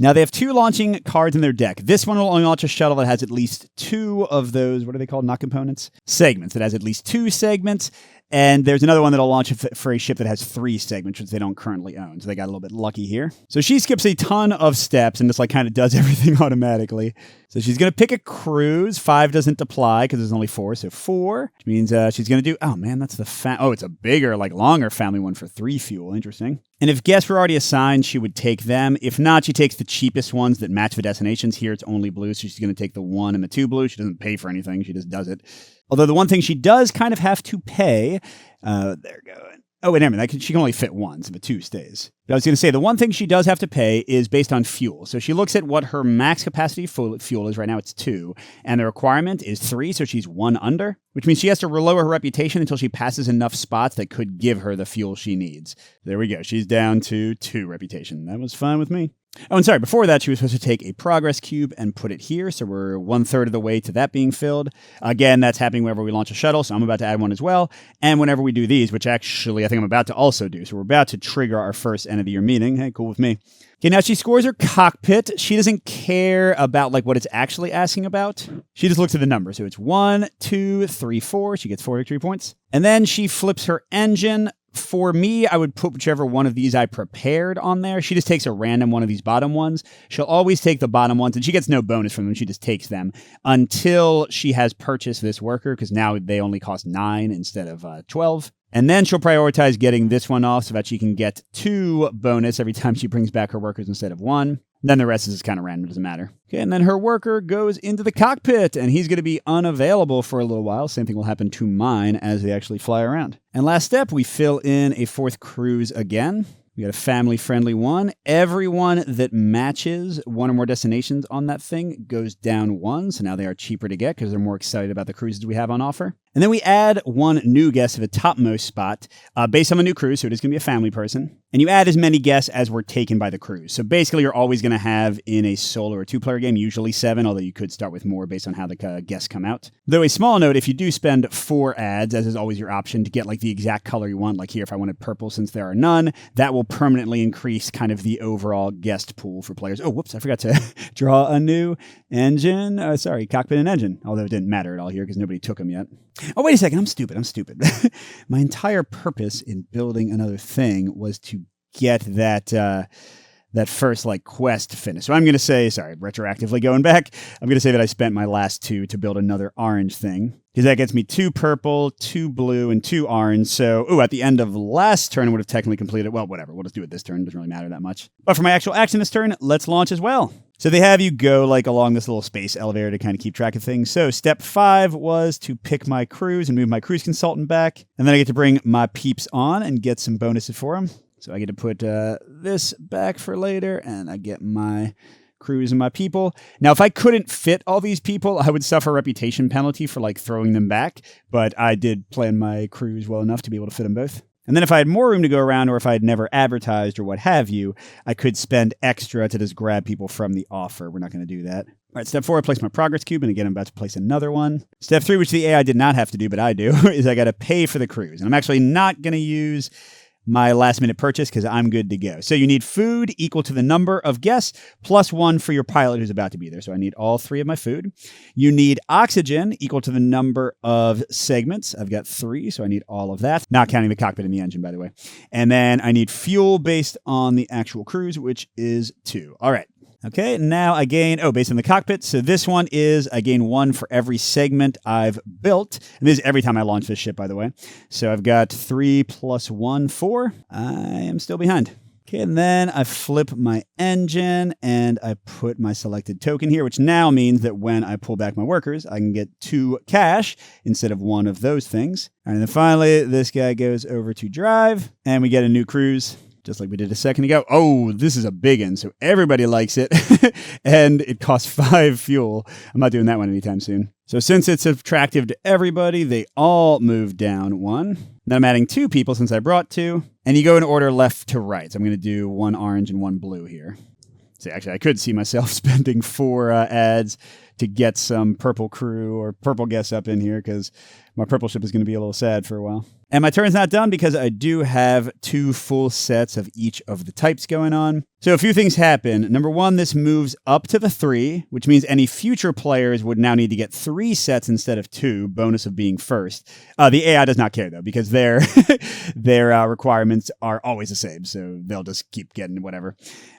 Now, they have 2 launching cards in their deck. This one will only launch a shuttle that has at least 2 of those, what are they called? Not components? Segments. It has at least 2 segments. And there's another one that'll launch for a ship that has 3 segments, which they don't currently own. So they got a little bit lucky here. So she skips a ton of steps and just kind of does everything automatically. So she's going to pick a cruise. 5 doesn't apply because there's only 4. So 4, which means she's going to do, that's the, it's a bigger, longer family one for 3 fuel. Interesting. And if guests were already assigned, she would take them. If not, she takes the cheapest ones that match the destinations. Here it's only blue, so she's going to take the 1 and the 2 blue. She doesn't pay for anything. She just does it. Although the one thing she does kind of have to pay, there we go. Oh, and she can only fit one, so the 2 stays. But I was going to say, the one thing she does have to pay is based on fuel. So she looks at what her max capacity fuel is. Right now it's 2, and the requirement is 3, so she's 1 under, which means she has to lower her reputation until she passes enough spots that could give her the fuel she needs. There we go. She's down to 2 reputation. That was fine with me. Oh, and sorry, before that, she was supposed to take a progress cube and put it here, so we're 1/3 of the way to that being filled. Again, that's happening whenever we launch a shuttle, so I'm about to add one as well. And whenever we do these, which actually I think I'm about to also do. So we're about to trigger our first end of the year meeting. Hey, cool with me. Okay, now she scores her cockpit. She doesn't care about what it's actually asking about. She just looks at the number. So it's 1, 2, 3, 4. She gets 4 victory points. And then she flips her engine. For me, I would put whichever one of these I prepared on there. She just takes a random one of these bottom ones. She'll always take the bottom ones, and she gets no bonus from them. She just takes them until she has purchased this worker, because now they only cost 9 instead of 12. And then she'll prioritize getting this one off so that she can get 2 bonus every time she brings back her workers instead of 1. Then the rest is just kind of random, doesn't matter. Okay, and then her worker goes into the cockpit, and he's going to be unavailable for a little while. Same thing will happen to mine as they actually fly around. And last step, we fill in a 4th cruise again. We got a family-friendly one. Everyone that matches 1 or more destinations on that thing goes down 1, so now they are cheaper to get because they're more excited about the cruises we have on offer. And then we add 1 new guest to the topmost spot based on the new cruise, so it is going to be a family person. And you add as many guests as were taken by the cruise. So basically, you're always going to have in a solo or 2-player game, usually 7, although you could start with more based on how the guests come out. Though a small note, if you do spend 4 ads, as is always your option, to get the exact color you want, like here, if I wanted purple since there are none, that will permanently increase kind of the overall guest pool for players. Oh, whoops, I forgot to draw a new engine. Cockpit and engine, although it didn't matter at all here because nobody took them yet. Oh, wait a second. I'm stupid. My entire purpose in building another thing was to get that first quest finished. So I'm going to say, retroactively going back, I'm going to say that I spent my last 2 to build another orange thing. Because that gets me 2 purple, 2 blue, and 2 orange. So, at the end of last turn, I would have technically completed. Well, whatever. We'll just do it this turn. It doesn't really matter that much. But for my actual action this turn, let's launch as well. So they have you go along this little space elevator to kind of keep track of things. So step 5 was to pick my cruise and move my cruise consultant back. And then I get to bring my peeps on and get some bonuses for them. So I get to put this back for later, and I get my cruise and my people. Now, if I couldn't fit all these people, I would suffer a reputation penalty for throwing them back. But I did plan my cruise well enough to be able to fit them both. And then if I had more room to go around, or if I had never advertised or what have you, I could spend extra to just grab people from the offer. We're not going to do that. All right, step 4, I place my progress cube, and again, I'm about to place another one. Step 3, which the AI did not have to do, but I do, is I got to pay for the cruise. And I'm actually not going to use my last minute purchase because I'm good to go. So you need food equal to the number of guests plus 1 for your pilot who's about to be there. So I need all 3 of my food. You need oxygen equal to the number of segments. I've got 3, so I need all of that. Not counting the cockpit and the engine, by the way. And then I need fuel based on the actual cruise, which is 2. All right. Okay, now I gain, based on the cockpit. So this one is, I gain 1 for every segment I've built. And this is every time I launch this ship, by the way. So I've got 3 plus 1, 4. I am still behind. Okay, and then I flip my engine and I put my selected token here, which now means that when I pull back my workers, I can get 2 cash instead of 1 of those things. And then finally, this guy goes over to drive and we get a new cruise. Just like we did a second ago. Oh, this is a big one, so everybody likes it. And it costs 5 fuel. I'm not doing that one anytime soon. So since it's attractive to everybody, they all move down 1. Then I'm adding 2 people since I brought 2. And you go in order left to right. So I'm going to do 1 orange and 1 blue here. See, actually, I could see myself spending 4 ads to get some purple crew or purple guests up in here because my purple ship is going to be a little sad for a while. And my turn's not done because I do have 2 full sets of each of the types going on. So a few things happen. Number 1, this moves up to the 3, which means any future players would now need to get 3 sets instead of 2, bonus of being first. The AI does not care, though, because their requirements are always the same, so they'll just keep getting whatever.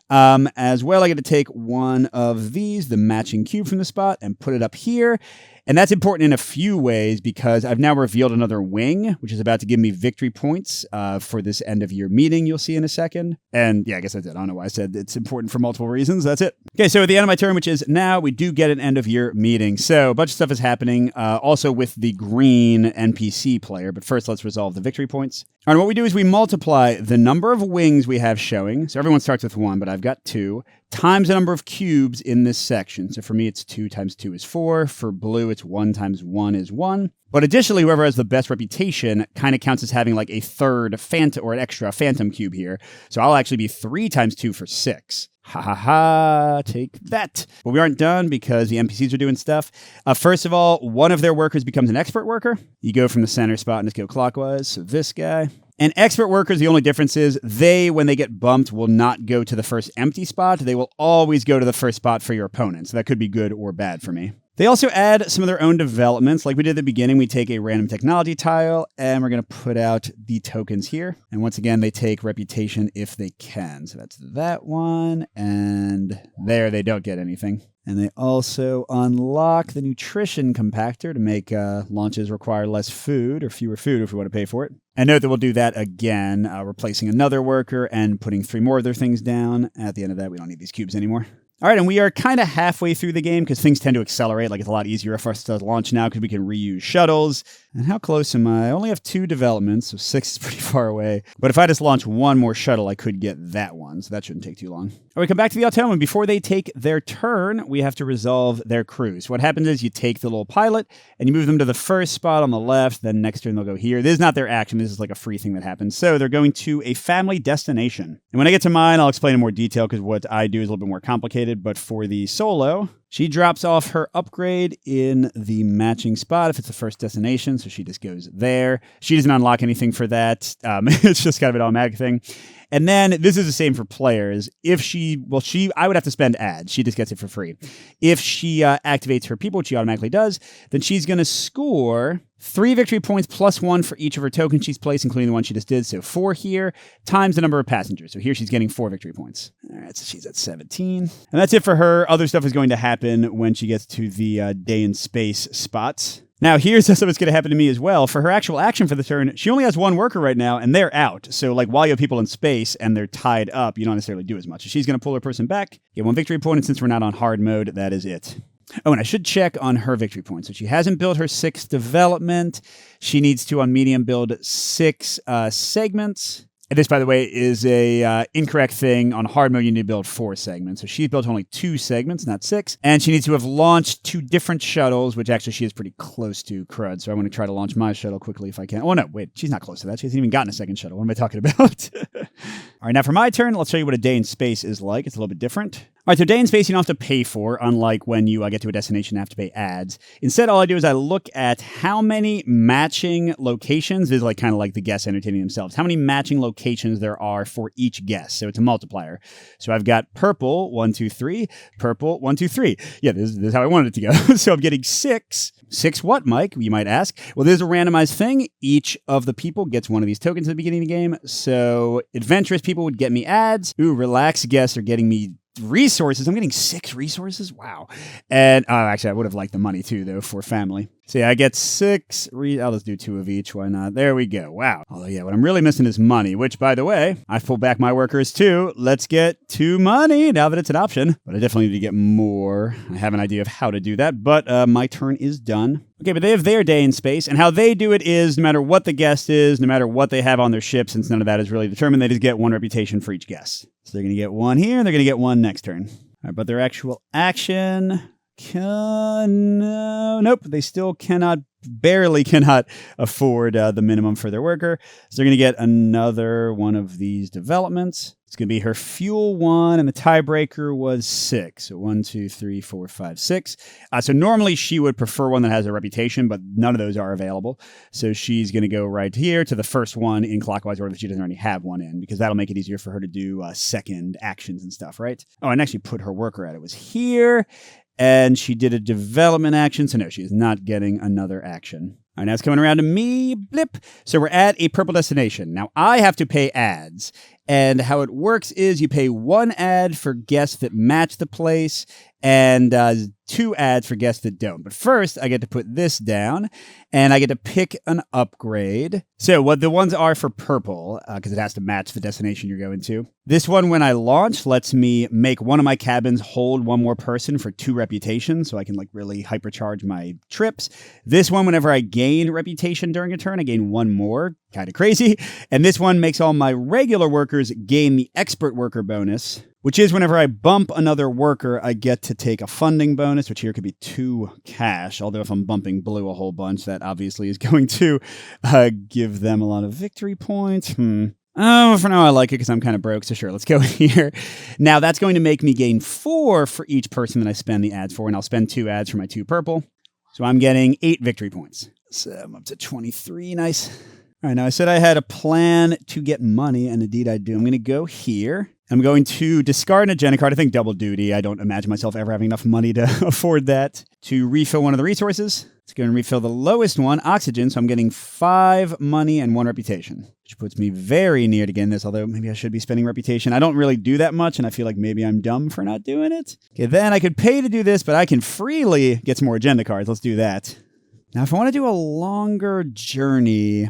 As well, I get to take 1 of these, the matching cube from the spot, and put it up here. And that's important in a few ways because I've now revealed another wing, which is about to give me victory points for this end of year meeting you'll see in a second. And yeah, I guess that's it. I don't know why I said it's important for multiple reasons. That's it. Okay, so at the end of my turn, which is now, we do get an end of year meeting. So a bunch of stuff is happening also with the green NPC player. But first, let's resolve the victory points. All right, what we do is we multiply the number of wings we have showing. So everyone starts with 1, but I've got 2, times the number of cubes in this section. So for me, it's 2 times 2 is 4. For blue, it's 1 times 1 is 1. But additionally, whoever has the best reputation kind of counts as having like a third phantom or an extra phantom cube here. So I'll actually be 3 times 2 for 6. Ha ha ha, take that. But we aren't done because the NPCs are doing stuff. First of all, one of their workers becomes an expert worker. You go from the center spot and just go clockwise. So this guy. And expert workers, the only difference is they, when they get bumped, will not go to the first empty spot. They will always go to the first spot for your opponent. So that could be good or bad for me. They also add some of their own developments. Like we did at the beginning, we take a random technology tile and we're going to put out the tokens here. And once again, they take reputation if they can. So that's that one. And there, they don't get anything. And they also unlock the nutrition compactor to make launches require less food or fewer food if we want to pay for it. And note that we'll do that again, replacing another worker and putting 3 more of their things down. At the end of that, we don't need these cubes anymore. All right, and we are kind of halfway through the game because things tend to accelerate. Like, it's a lot easier for us to launch now because we can reuse shuttles. And how close am I? I only have 2 developments, so 6 is pretty far away. But if I just launch 1 more shuttle, I could get that one, so that shouldn't take too long. All right, come back to the automa. Before they take their turn, we have to resolve their cruise. What happens is you take the little pilot and you move them to the first spot on the left, then next turn they'll go here. This is not their action. This is like a free thing that happens. So they're going to a family destination. And when I get to mine, I'll explain in more detail because what I do is a little bit more complicated. But for the solo, she drops off her upgrade in the matching spot if it's the first destination, so she just goes there. She doesn't unlock anything for that. It's just kind of an automatic thing. And then this is the same for players. If I would have to spend ads. She just gets it for free. If she activates her people, which she automatically does, then she's going to score 3 victory points plus 1 for each of her tokens she's placed, including the one she just did. So 4 here times the number of passengers. So here she's getting 4 victory points. All right, so she's at 17. And that's it for her. Other stuff is going to happen when she gets to the day in space spots. Now, here's what's going to happen to me as well. For her actual action for the turn, she only has 1 worker right now, and they're out. So, like, while you have people in space and they're tied up, you don't necessarily do as much. So she's going to pull her person back, get 1 victory point, and since we're not on hard mode, that is it. Oh, and I should check on her victory points. So she hasn't built her 6th development. She needs to, on medium, build 6 segments. And this, by the way, is a incorrect thing. On hard mode, you need to build 4 segments. So she's built only 2 segments, not 6. And she needs to have launched 2 different shuttles, which actually she is pretty close to crud. So I want to try to launch my shuttle quickly if I can. Oh, no, wait, she's not close to that. She hasn't even gotten a 2nd shuttle. What am I talking about? All right, now for my turn, let's show you what a day in space is like. It's a little bit different. All right, so day in space you don't have to pay for, unlike when you get to a destination and have to pay ads. Instead, all I do is I look at how many matching locations, this is like kind of like the guests entertaining themselves, how many matching locations there are for each guest. So it's a multiplier. So I've got purple, 1, 2, 3, purple, 1, 2, 3. Yeah, this is how I wanted it to go. So I'm getting 6. 6 what, Mike? You might ask. Well, there's a randomized thing. Each of the people gets 1 of these tokens at the beginning of the game. So adventurous people would get me ads. Ooh, relaxed guests are getting me resources. I'm getting 6 resources. Wow. And actually, I would have liked the money too, though, for family. So yeah, I get 6. I'll just do 2 of each. Why not? There we go. Wow. Although, yeah, what I'm really missing is money, which, by the way, I've pulled back my workers too. Let's get 2 money now that it's an option. But I definitely need to get more. I have an idea of how to do that, but my turn is done. Okay, but they have their day in space, and how they do it is no matter what the guest is, no matter what they have on their ship, since none of that is really determined, they just get 1 reputation for each guest. So they're going to get 1 here, and they're going to get 1 next turn. All right, but their actual action... Nope, they still barely cannot afford the minimum for their worker. So they're going to get another one of these developments. It's going to be her fuel 1, and the tiebreaker was 6. So 1, 2, 3, 4, 5, 6. So normally she would prefer one that has a reputation, but none of those are available. So she's going to go right here to the first one in clockwise order if she doesn't already have one in, because that'll make it easier for her to do second actions and stuff, right? Oh, and actually put her worker at it was here. And she did a development action, so no, she is not getting another action. All right, now it's coming around to me, blip. So we're at a purple destination. Now I have to pay ads. And how it works is you pay 1 ad for guests that match the place and 2 ads for guests that don't. But first, I get to put this down, and I get to pick an upgrade. So what the ones are for purple, because it has to match the destination you're going to. This one, when I launch, lets me make one of my cabins hold 1 more person for 2 reputation, so I can like really hypercharge my trips. This one, whenever I gain reputation during a turn, I gain 1 more Kind of crazy. And this one makes all my regular workers gain the expert worker bonus, which is whenever I bump another worker, I get to take a funding bonus, which here could be 2 cash. Although if I'm bumping blue a whole bunch, that obviously is going to give them a lot of victory points. Oh, for now I like it because I'm kind of broke, so sure, let's go here. Now that's going to make me gain 4 for each person that I spend the ads for, and I'll spend 2 ads for my 2 purple. So I'm getting 8 victory points. So I'm up to 23, nice. All right, now I said I had a plan to get money, and indeed I do. I'm going to go here. I'm going to discard an agenda card. I think double duty. I don't imagine myself ever having enough money to afford that. To refill one of the resources. It's going to refill the lowest one, oxygen, so I'm getting 5 money and 1 reputation, which puts me very near to getting this, although maybe I should be spending reputation. I don't really do that much, and I feel like maybe I'm dumb for not doing it. Okay, then I could pay to do this, but I can freely get some more agenda cards. Let's do that. Now, if I want to do a longer journey,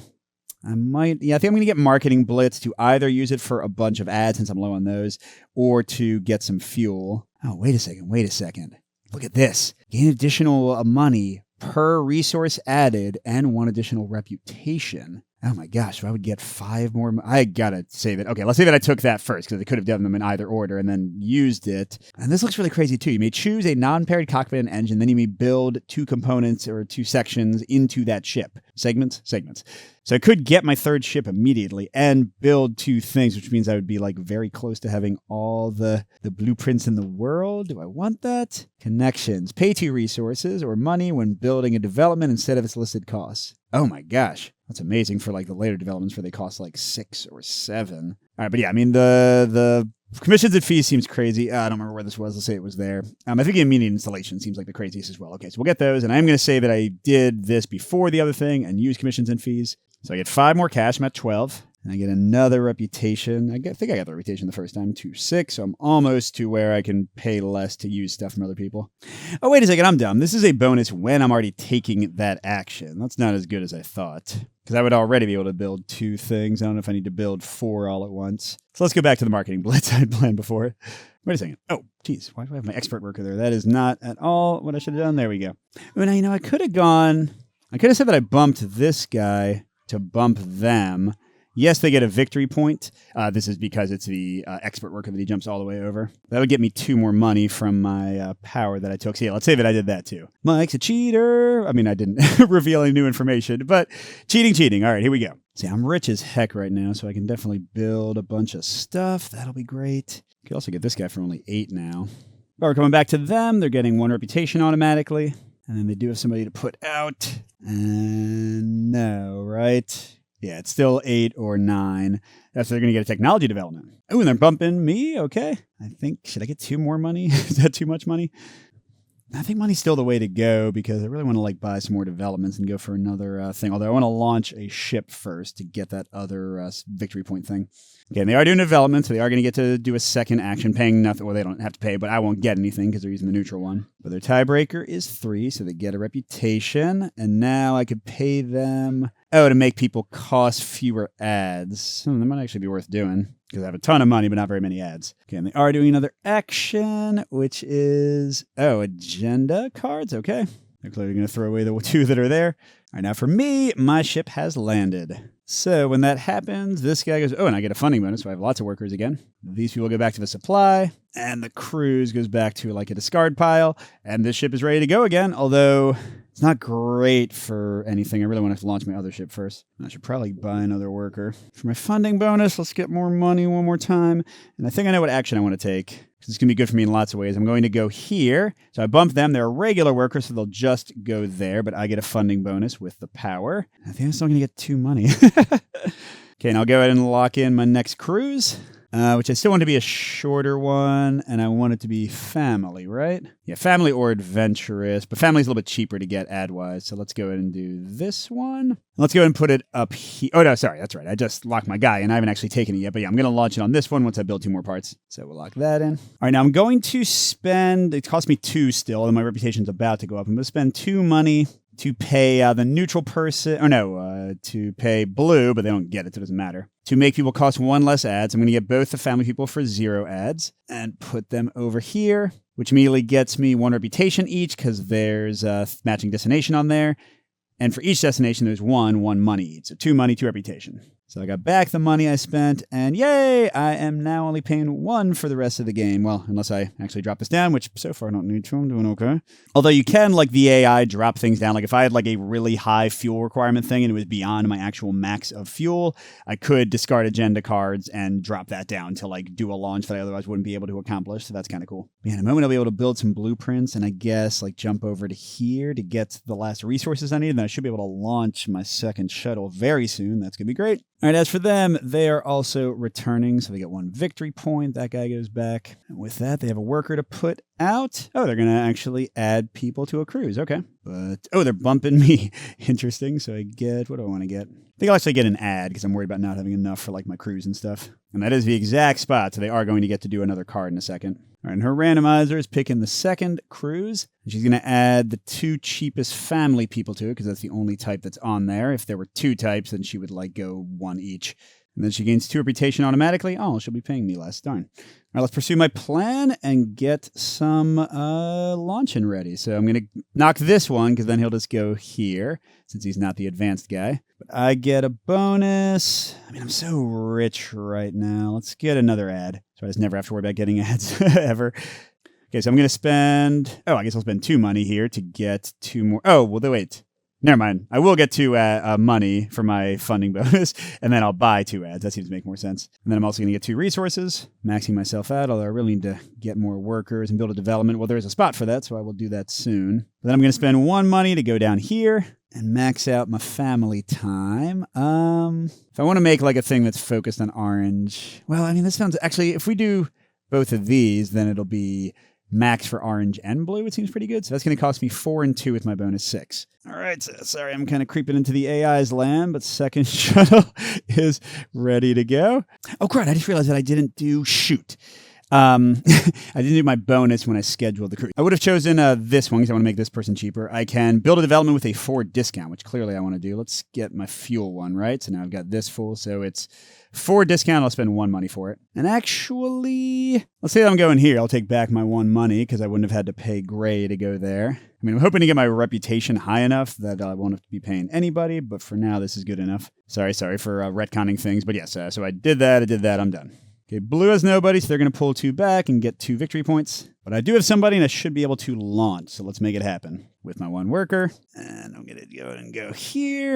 I think I'm going to get Marketing Blitz to either use it for a bunch of ads since I'm low on those, or to get some fuel. Oh, wait a second. Look at this. Gain additional money per resource added and 1 additional reputation. Oh my gosh, I would get 5 more. I gotta save it. Okay, let's say that I took that first because I could have done them in either order and then used it. And this looks really crazy too. You may choose a non-paired cockpit and engine, then you may build 2 components or 2 sections into that ship. Segments. So I could get my 3rd ship immediately and build 2 things, which means I would be like very close to having all the blueprints in the world. Do I want that? Connections. Pay 2 resources or money when building a development instead of its listed costs. Oh my gosh. That's amazing for like the later developments where they cost like 6 or 7. All right, but yeah, I mean, the commissions and fees seems crazy. I don't remember where this was. Let's say it was there. I think the immediate installation seems like the craziest as well. Okay, so we'll get those. And I'm going to say that I did this before the other thing and use commissions and fees. So I get 5 more cash. I'm at 12. And I get another reputation. I think I got the reputation the first time, 2-6. So I'm almost to where I can pay less to use stuff from other people. Oh, wait a second. I'm dumb. This is a bonus when I'm already taking that action. That's not as good as I thought, because I would already be able to build 2 things. I don't know if I need to build 4 all at once. So let's go back to the Marketing Blitz I had planned before. Wait a second. Oh, geez. Why do I have my expert worker there? That is not at all what I should have done. There we go. Well, now, I could have said that I bumped this guy to bump them. Yes, they get a victory point. This is because it's the expert worker that he jumps all the way over. That would get me 2 more money from my power that I took. So yeah, let's say that I did that too. Mike's a cheater. I mean, I didn't reveal any new information, but cheating. All right, here we go. See, I'm rich as heck right now, so I can definitely build a bunch of stuff. That'll be great. Could also get this guy for only 8 now. But we're coming back to them. They're getting 1 reputation automatically. And then they do have somebody to put out. And no, right? Yeah, it's still 8 or 9. That's they're going to get a technology development. Oh, and they're bumping me. Okay. I think, should I get 2 more money? Is that too much money? I think money's still the way to go because I really want to buy some more developments and go for another thing. Although I want to launch a ship first to get that other victory point thing. Okay, and they are doing development, so they are going to get to do a second action, paying nothing. Well, they don't have to pay, but I won't get anything because they're using the neutral one. But their tiebreaker is 3, so they get a reputation. And now I could pay them, to make people cost fewer ads. That might actually be worth doing because I have a ton of money, but not very many ads. Okay, and they are doing another action, which is, agenda cards. Okay. They're clearly going to throw away the 2 that are there. All right, now for me, my ship has landed. So when that happens, this guy goes, and I get a funding bonus, so I have lots of workers again. These people go back to the supply, and the cruise goes back to a discard pile, and this ship is ready to go again, although it's not great for anything. I really want to launch my other ship first. I should probably buy another worker. For my funding bonus, let's get more money one more time. And I think I know what action I want to take. It's going to be good for me in lots of ways. I'm going to go here. So I bump them. They're a regular worker, so they'll just go there. But I get a funding bonus with the power. I think I'm still going to get 2 money. Okay, and I'll go ahead and lock in my next cruise, which I still want to be a shorter one. And I want it to be family, right? Yeah, family or adventurous. But family's a little bit cheaper to get ad-wise. So let's go ahead and do this one. Let's go ahead and put it up here. Oh, no, sorry. That's right. I just locked my guy, and I haven't actually taken it yet. But yeah, I'm going to launch it on this one once I build 2 more parts. So we'll lock that in. All right, now I'm going to spend, it cost me 2 still, and my reputation's about to go up. I'm going to spend 2 money to pay the neutral person, to pay blue, but they don't get it, so it doesn't matter. To make people cost 1 less ads, I'm going to get both the family people for 0 ads and put them over here, which immediately gets me 1 reputation each because there's matching destination on there. And for each destination, there's one money each. So 2 money, 2 reputation. So I got back the money I spent, and yay, I am now only paying 1 for the rest of the game. Well, unless I actually drop this down, which so far I don't need to. I'm doing okay. Although you can, like the AI, drop things down. Like if I had like a really high fuel requirement thing and it was beyond my actual max of fuel, I could discard agenda cards and drop that down to like do a launch that I otherwise wouldn't be able to accomplish. So that's kind of cool. Yeah, in a moment I'll be able to build some blueprints and I guess like jump over to here to get the last resources I need. And then I should be able to launch my second shuttle very soon. That's going to be great. All right, as for them, they are also returning, so they get 1 victory point. That guy goes back. And with that, they have a worker to put out. Oh, they're going to actually add people to a cruise. Okay. But, oh, they're bumping me. Interesting. So I get, what do I want to get? I think I'll actually get an ad because I'm worried about not having enough for like my cruise and stuff. And that is the exact spot, so they are going to get to do another card in a second. All right, and her randomizer is picking the second cruise. And she's going to add the 2 cheapest family people to it because that's the only type that's on there. If there were 2 types, then she would like go 1 each. And then she gains 2 reputation automatically. Oh, she'll be paying me less. Darn. All right, let's pursue my plan and get some launching ready. So I'm going to knock this one because then he'll just go here since he's not the advanced guy. But I get a bonus. I mean, I'm so rich right now. Let's get another ad. So I just never have to worry about getting ads ever. Okay, so I'm going to spend... Oh, I guess I'll spend 2 money here to get 2 more... Oh, well, wait. Never mind. I will get 2 money for my funding bonus, and then I'll buy 2 ads. That seems to make more sense. And then I'm also going to get 2 resources, maxing myself out, although I really need to get more workers and build a development. Well, there is a spot for that, so I will do that soon. But then I'm going to spend 1 money to go down here and max out my family time. If I want to make like a thing that's focused on orange, well, I mean, this sounds... Actually, if we do both of these, then it'll be... max for orange and blue, it seems pretty good. So that's going to cost me 4 and 2 with my bonus 6. All right, so sorry, I'm kind of creeping into the AI's land, but second shuttle is ready to go. Oh, crap, I just realized that I didn't do shoot. I didn't do my bonus when I scheduled the cruise. I would have chosen this one because I want to make this person cheaper. I can build a development with a 4 discount, which clearly I want to do. Let's get my fuel one, right? So now I've got this full, so it's 4 discount. I'll spend 1 money for it. And actually, let's say that I'm going here. I'll take back my 1 money because I wouldn't have had to pay Gray to go there. I mean, I'm hoping to get my reputation high enough that I won't have to be paying anybody, but for now, this is good enough. Sorry for retconning things, but yes, so I did that, I'm done. Okay, blue has nobody, so they're going to pull 2 back and get 2 victory points. But I do have somebody, and I should be able to launch. So let's make it happen with my 1 worker. And I'm going to go ahead and go here.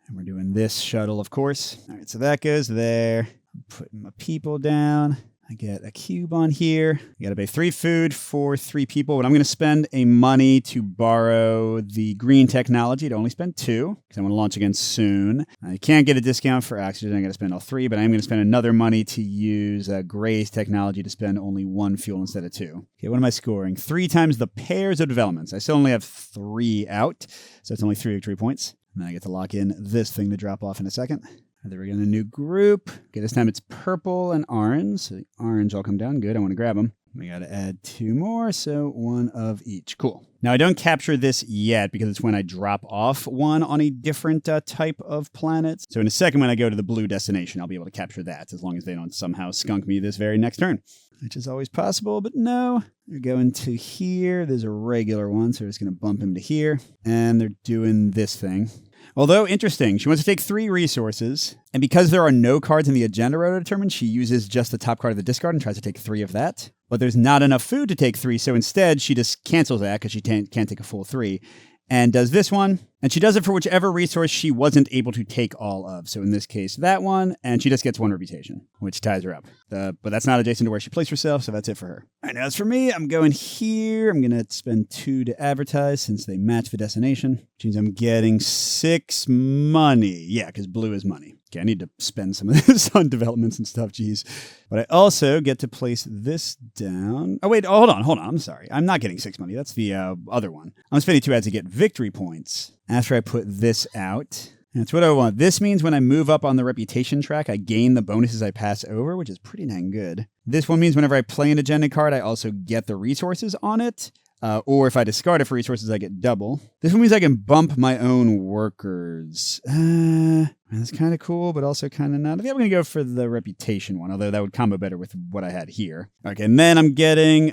And we're doing this shuttle, of course. All right, so that goes there. I'm putting my people down. I get a cube on here. You got to pay 3 food for 3 people. But I'm going to spend a money to borrow the green technology to only spend 2 because I want to launch again soon. I can't get a discount for oxygen. I got to spend all 3, but I'm going to spend another money to use Gray's technology to spend only 1 fuel instead of 2. Okay, what am I scoring? 3 times the pairs of developments. I still only have 3 out, so it's only 3 victory points. And then I get to lock in this thing to drop off in a second. There we go, a new group. Okay, this time it's purple and orange. So the orange all come down. Good, I want to grab them. We got to add 2 more, so 1 of each. Cool. Now, I don't capture this yet because it's when I drop off 1 on a different type of planet. So in a second, when I go to the blue destination, I'll be able to capture that as long as they don't somehow skunk me this very next turn, which is always possible, but no. They're going to here. There's a regular one, so we're just going to bump him to here. And they're doing this thing. Although, interesting, she wants to take 3 resources, and because there are no cards in the agenda row to determine, she uses just the top card of the discard and tries to take 3 of that. But there's not enough food to take 3, so instead she just cancels that because she can't take a full 3. And does this one, and she does it for whichever resource she wasn't able to take all of. So in this case, that one, and she just gets 1 reputation, which ties her up. But that's not adjacent to where she placed herself, so that's it for her. All right, now as for me, I'm going here. I'm going to spend 2 to advertise since they match the destination, which means I'm getting 6 money. Yeah, because blue is money. Okay, I need to spend some of this on developments and stuff, geez. But I also get to place this down. Oh, wait, hold on. I'm sorry. I'm not getting 6 money. That's the other one. I'm spending 2 ads to get victory points after I put this out. And that's what I want. This means when I move up on the reputation track, I gain the bonuses I pass over, which is pretty dang good. This one means whenever I play an agenda card, I also get the resources on it. Or if I discard it for resources, I get double. This one means I can bump my own workers. That's kind of cool, but also kind of not. I think I'm going to go for the reputation one, although that would combo better with what I had here. Okay, and then I'm getting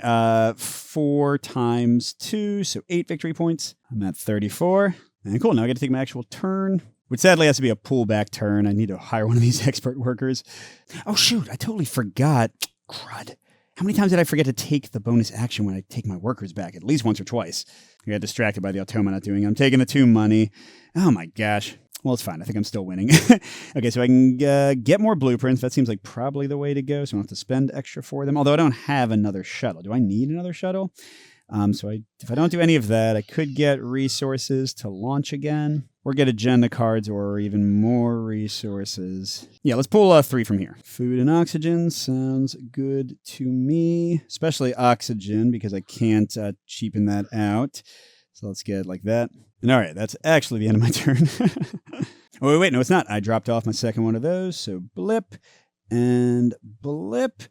4 times 2, so 8 victory points. I'm at 34. And cool, now I get to take my actual turn, which sadly has to be a pullback turn. I need to hire one of these expert workers. Oh shoot, I totally forgot. Crud. How many times did I forget to take the bonus action when I take my workers back? At least once or twice. I got distracted by the automa not doing it. I'm taking the 2 money. Oh my gosh. Well, it's fine. I think I'm still winning. Okay, so I can get more blueprints. That seems like probably the way to go, so I don't have to spend extra for them. Although I don't have another shuttle. Do I need another shuttle? If I don't do any of that, I could get resources to launch again, or get agenda cards, or even more resources. Yeah, let's pull 3 from here. Food and oxygen sounds good to me, especially oxygen, because I can't cheapen that out. So let's get like that. And all right, that's actually the end of my turn. Oh, wait, no, it's not. I dropped off my second one of those, so blip and blip.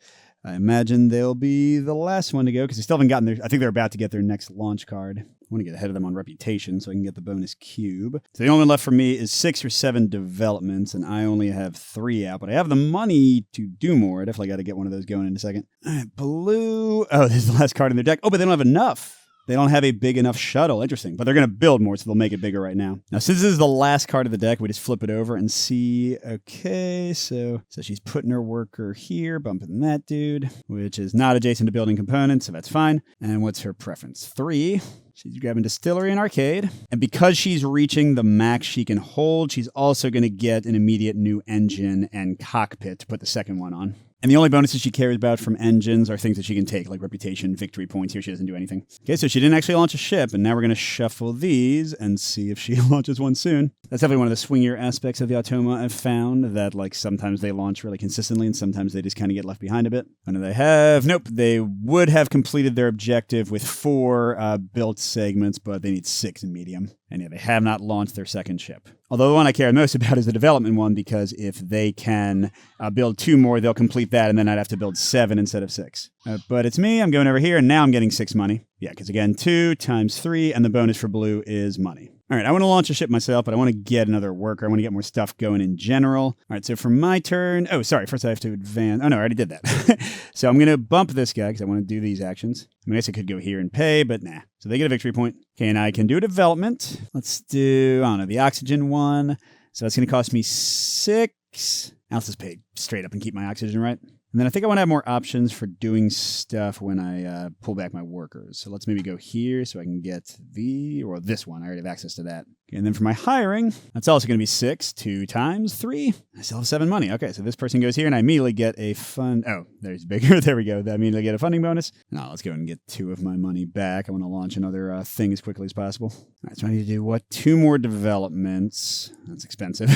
I imagine they'll be the last one to go because they still haven't gotten their... I think they're about to get their next launch card. I want to get ahead of them on reputation so I can get the bonus cube. So the only one left for me is 6 or 7 developments, and I only have 3 out. But I have the money to do more. I definitely got to get one of those going in a second. All right, blue. Oh, this is the last card in their deck. Oh, but they don't have enough. They don't have a big enough shuttle. Interesting. But they're going to build more, so they'll make it bigger right now. Now, since this is the last card of the deck, we just flip it over and see. Okay, so she's putting her worker here, bumping that dude, which is not adjacent to building components, so that's fine. And what's her preference? 3. She's grabbing distillery and arcade. And because she's reaching the max she can hold, she's also going to get an immediate new engine and cockpit to put the second one on. And the only bonuses she cares about from engines are things that she can take, like reputation, victory points. Here she doesn't do anything. Okay, so she didn't actually launch a ship, and now we're going to shuffle these and see if she launches one soon. That's definitely one of the swingier aspects of the automa I've found, that like sometimes they launch really consistently and sometimes they just kind of get left behind a bit. And they have, nope, they would have completed their objective with 4 built segments, but they need 6 in medium. And yeah, they have not launched their second ship. Although the one I care most about is the development one, because if they can build 2 more, they'll complete that, and then I'd have to build 7 instead of 6. But it's me. I'm going over here, and now I'm getting 6 money. Yeah, because again, 2 times 3, and the bonus for blue is money. All right, I want to launch a ship myself, but I want to get another worker. I want to get more stuff going in general. All right, so for my turn... Oh, sorry, first I have to advance... Oh, no, I already did that. So I'm going to bump this guy because I want to do these actions. I mean, I guess I could go here and pay, but nah. So they get a victory point. Okay, and I can do a development. Let's do, I don't know, the oxygen one. So that's going to cost me 6. I'll just pay straight up and keep my oxygen, right? And then I think I want to have more options for doing stuff when I pull back my workers. So let's maybe go here so I can get this one. I already have access to that. Okay, and then for my hiring, that's also going to be 6. 2 times 3. I still have 7 money. Okay, so this person goes here and I immediately get a fund. Oh, there's bigger. There we go. That means I get a funding bonus. Now let's go and get 2 of my money back. I want to launch another thing as quickly as possible. All right, so I need to do 2 more developments. That's expensive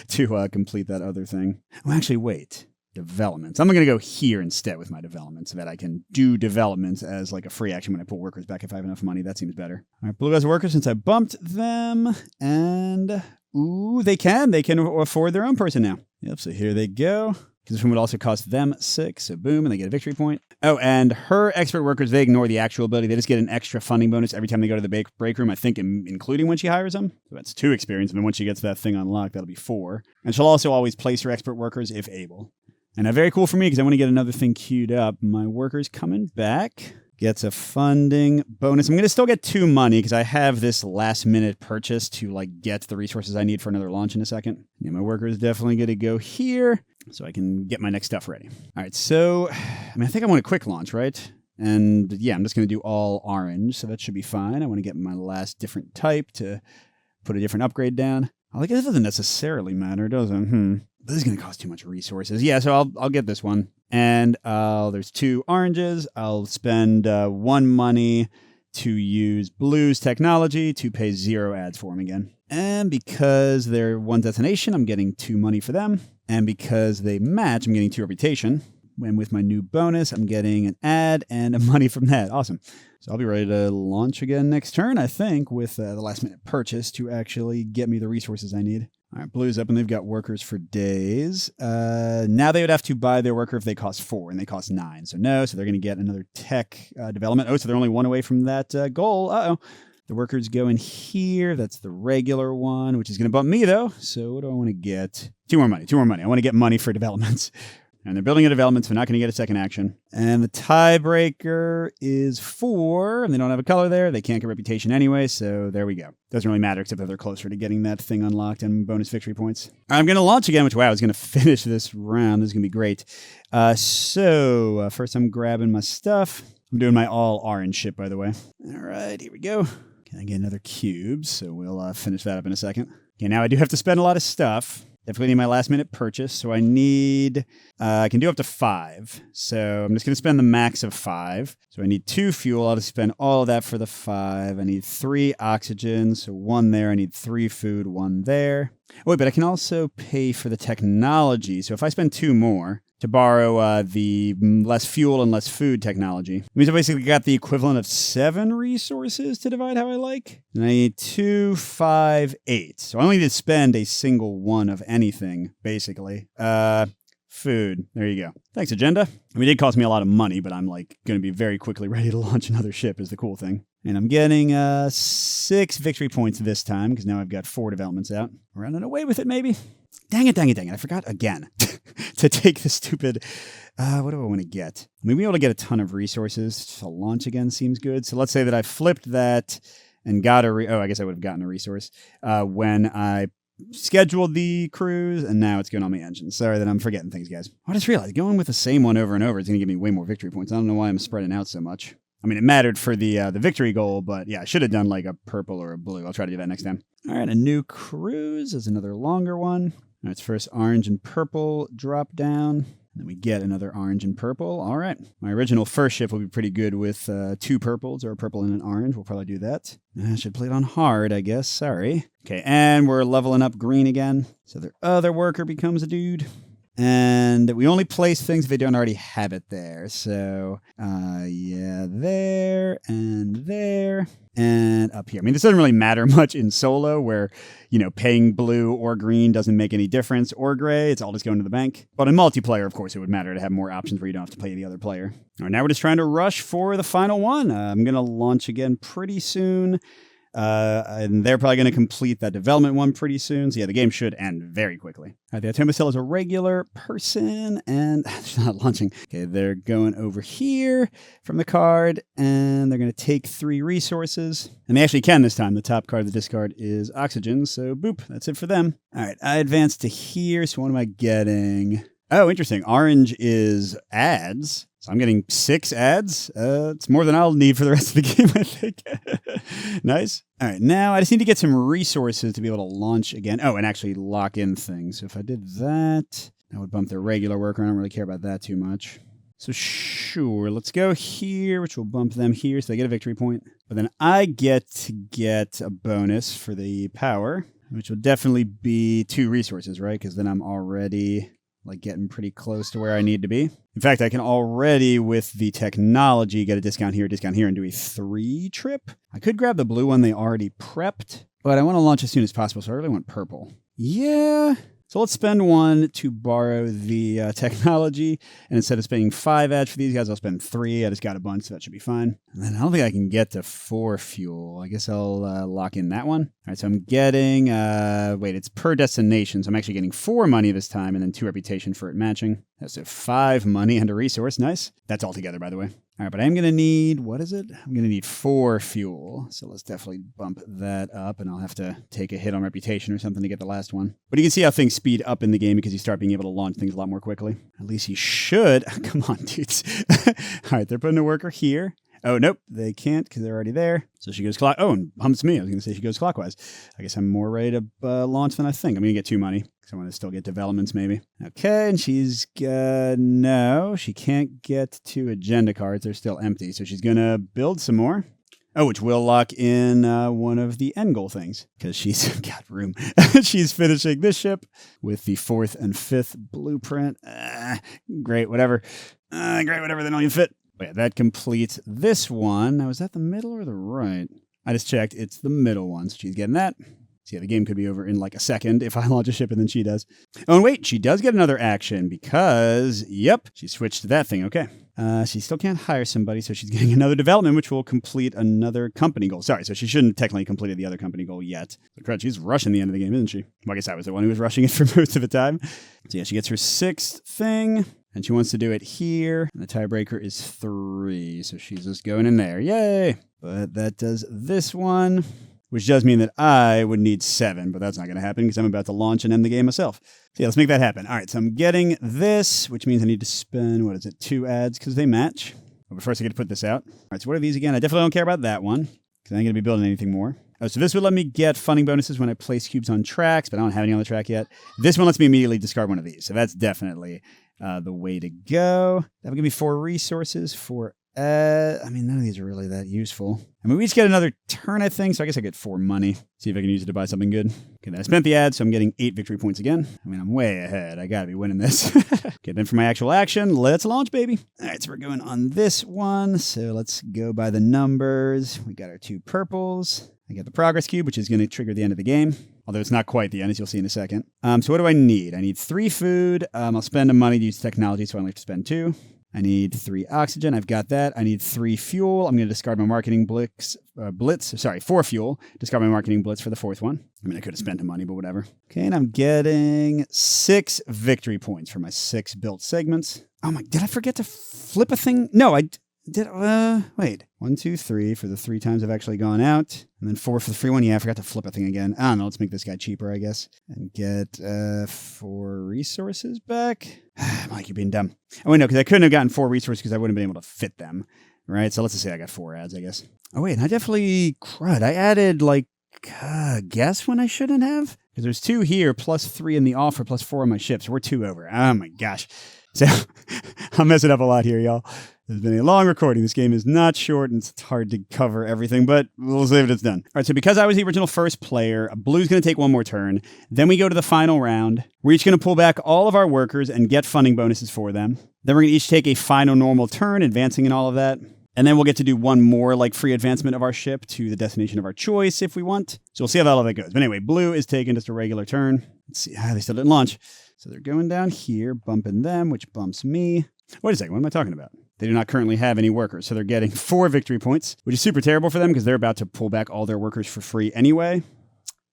to complete that other thing. Oh, actually, wait. Developments. I'm going to go here instead with my developments so that I can do developments as like a free action when I pull workers back if I have enough money. That seems better. All right, blue has workers since I bumped them. And, ooh, they can afford their own person now. Yep, so here they go. Because this one would also cost them 6, so boom, and they get a victory point. Oh, and her expert workers, they ignore the actual ability. They just get an extra funding bonus every time they go to the break room, I think, including when she hires them. So that's 2 experience, and then once she gets that thing unlocked, that'll be 4. And she'll also always place her expert workers if able. And very cool for me because I want to get another thing queued up. My worker's coming back. Gets a funding bonus. I'm going to still get 2 money because I have this last minute purchase to like get the resources I need for another launch in a second. Yeah, my worker is definitely going to go here so I can get my next stuff ready. All right, so I think I want a quick launch, right? And yeah, I'm just going to do all orange, so that should be fine. I want to get my last different type to put a different upgrade down. I guess it doesn't necessarily matter, does it? This is going to cost too much resources. Yeah, so I'll get this one. And there's 2 oranges. I'll spend 1 money to use blue's technology to pay 0 ads for them again. And because they're 1 destination, I'm getting 2 money for them. And because they match, I'm getting 2 reputation. And with my new bonus, I'm getting an ad and a money from that. Awesome. So I'll be ready to launch again next turn, I think, with the last minute purchase to actually get me the resources I need. All right, blue's up, and they've got workers for days. Now they would have to buy their worker if they cost 4, and they cost 9. So no, so they're going to get another tech development. Oh, so they're only 1 away from that goal. Uh-oh. The workers go in here. That's the regular one, which is going to bump me, though. So what do I want to get? 2 more money. I want to get money for developments. And they're building a development, so we're not going to get a second action. And the tiebreaker is 4, and they don't have a color there. They can't get reputation anyway, so there we go. Doesn't really matter, except that they're closer to getting that thing unlocked and bonus victory points. I'm going to launch again, which, wow, is going to finish this round. This is going to be great. First I'm grabbing my stuff. I'm doing my all orange ship, by the way. All right, here we go. Can I get another cube? So we'll finish that up in a second. Okay, now I do have to spend a lot of stuff. Definitely need my last minute purchase. So I need, I can do up to 5. So I'm just going to spend the max of 5. So I need 2 fuel. I'll just spend all of that for the 5. I need 3 oxygen. So 1 there. I need 3 food, 1 there. Oh, wait, but I can also pay for the technology. So if I spend 2 more to borrow the less fuel and less food technology, it means I basically got the equivalent of 7 resources to divide how I like. And I need 2, 5, 8. So I only need to spend a single one of anything, basically. Food. There you go. Thanks, Agenda. I mean, it did cost me a lot of money, but I'm like going to be very quickly ready to launch another ship is the cool thing. And I'm getting 6 victory points this time because now I've got 4 developments out. Running away with it, maybe. Dang it. I forgot again to take the stupid... what do I want to get? I mean, we'll be able to get a ton of resources to launch again seems good. So let's say that I flipped that and got I guess I would have gotten a resource when I scheduled the cruise, and now it's going on my engine. Sorry that I'm forgetting things, guys. I just realized going with the same one over and over is going to give me way more victory points. I don't know why I'm spreading out so much. I mean, it mattered for the victory goal, but yeah, I should have done like a purple or a blue. I'll try to do that next time. All right, a new cruise is another longer one. All right, it's first orange and purple drop down. Then we get another orange and purple. All right. My original first ship will be pretty good with 2 purples or a purple and an orange. We'll probably do that. I should play it on hard, I guess. Sorry. Okay, and we're leveling up green again. So their other worker becomes a dude. And we only place things if they don't already have it there. So, yeah, there and up here. I mean, this doesn't really matter much in solo where, paying blue or green doesn't make any difference, or gray. It's all just going to the bank. But in multiplayer, of course, it would matter to have more options where you don't have to play the other player. All right, now we're just trying to rush for the final one. I'm going to launch again pretty soon. And they're probably going to complete that development one pretty soon. So yeah, the game should end very quickly. All right, the automa cell is a regular person, and they're not launching. Okay, they're going over here from the card, and they're going to take 3 resources. And they actually can this time. The top card of the discard is oxygen, so boop, that's it for them. All right, I advance to here, so what am I getting? Oh, interesting. Orange is ads. So I'm getting 6 ads. It's more than I'll need for the rest of the game, I think. Nice. All right, now I just need to get some resources to be able to launch again. Oh, and actually lock in things. So if I did that, that would bump their regular worker. I don't really care about that too much. So sure, let's go here, which will bump them here, so they get a victory point. But then I get to get a bonus for the power, which will definitely be 2 resources, right? Because then I'm already... getting pretty close to where I need to be. In fact, I can already, with the technology, get a discount here, and do a 3 trip. I could grab the blue one they already prepped, but I want to launch as soon as possible, so I really want purple. Yeah. So let's spend 1 to borrow the technology, and instead of spending 5 ads for these guys, I'll spend 3. I just got a bunch, so that should be fine. And then I don't think I can get to 4 fuel. I guess I'll lock in that one. All right, so I'm getting, it's per destination, so I'm actually getting 4 money this time, and then 2 reputation for it matching. That's a 5 money and a resource. Nice. That's all together, by the way. All right, but I'm going to need, what is it? I'm going to need 4 fuel. So let's definitely bump that up, and I'll have to take a hit on reputation or something to get the last one. But you can see how things speed up in the game because you start being able to launch things a lot more quickly. At least you should. Come on, dudes. All right, they're putting a worker here. Oh, nope, they can't because they're already there. So she goes and humps me. I was going to say she goes clockwise. I guess I'm more ready to launch than I think. I'm going to get 2 money because I want to still get developments maybe. Okay, and she's no, she can't get 2 agenda cards. They're still empty. So she's going to build some more. Oh, which will lock in one of the end goal things because she's got room. She's finishing this ship with the 4th and 5th blueprint. Great, whatever. They don't even fit. But yeah, that completes this one. Now, is that the middle or the right? I just checked. It's the middle one, so she's getting that. So yeah, the game could be over in like a second if I launch a ship and then she does. Oh, and wait, she does get another action because, yep, she switched to that thing. Okay. She still can't hire somebody, so she's getting another development, which will complete another company goal. Sorry, so she shouldn't technically completed the other company goal yet. But crud, she's rushing the end of the game, isn't she? Well, I guess I was the one who was rushing it for most of the time. So yeah, she gets her 6th thing. And she wants to do it here. And the tiebreaker is 3. So she's just going in there. Yay! But that does this one, which does mean that I would need 7, but that's not going to happen because I'm about to launch and end the game myself. So yeah, let's make that happen. All right, so I'm getting this, which means I need to spend, 2 ads because they match. But first I get to put this out. All right, so what are these again? I definitely don't care about that one because I ain't going to be building anything more. Oh, so this would let me get funding bonuses when I place cubes on tracks, but I don't have any on the track yet. This one lets me immediately discard one of these. So that's definitely the way to go. That would give me 4 resources for none of these are really that useful. I mean, we each get another turn, I think, so I guess I get 4 money. See if I can use it to buy something good. Okay, then I spent the ad, so I'm getting 8 victory points again. I mean, I'm way ahead. I gotta be winning this. Okay, then for my actual action, let's launch, baby. All right, so we're going on this one. So let's go by the numbers. We got our 2 purples. I get the progress cube, which is going to trigger the end of the game. Although it's not quite the end, as you'll see in a second. So what do I need? I need 3 food. I'll spend the money to use technology, so I only have to spend 2. I need 3 oxygen. I've got that. I need 3 fuel. I'm going to discard my marketing blitz. 4 fuel. Discard my marketing blitz for the 4th one. I mean, I could have spent the money, but whatever. Okay, and I'm getting 6 victory points for my 6 built segments. Oh my, did I forget to flip a thing? No, I did. Wait. 1, 2, 3 for the 3 times I've actually gone out. And then 4 for the free one. Yeah, I forgot to flip a thing again. I don't know. Let's make this guy cheaper, I guess. And get 4 resources back. Mike, you're being dumb. Oh, wait, no, because I couldn't have gotten 4 resources because I wouldn't have been able to fit them. Right? So let's just say I got 4 ads, I guess. Oh, wait, and I definitely crud. I added, guess when I shouldn't have? Because there's 2 here, plus 3 in the offer, plus 4 on my ship. So we're 2 over. Oh, my gosh. So I'm messing up a lot here, y'all. It's been a long recording. This game is not short, and it's hard to cover everything, but we'll see if it's done. All right, so because I was the original first player, Blue's going to take 1 more turn. Then we go to the final round. We're each going to pull back all of our workers and get funding bonuses for them. Then we're going to each take a final normal turn, advancing and all of that. And then we'll get to do 1 more free advancement of our ship to the destination of our choice if we want. So we'll see how all of that goes. But anyway, Blue is taking just a regular turn. Let's see. They still didn't launch. So they're going down here, bumping them, which bumps me. Wait a second. What am I talking about? They do not currently have any workers, so they're getting 4 victory points, which is super terrible for them because they're about to pull back all their workers for free anyway.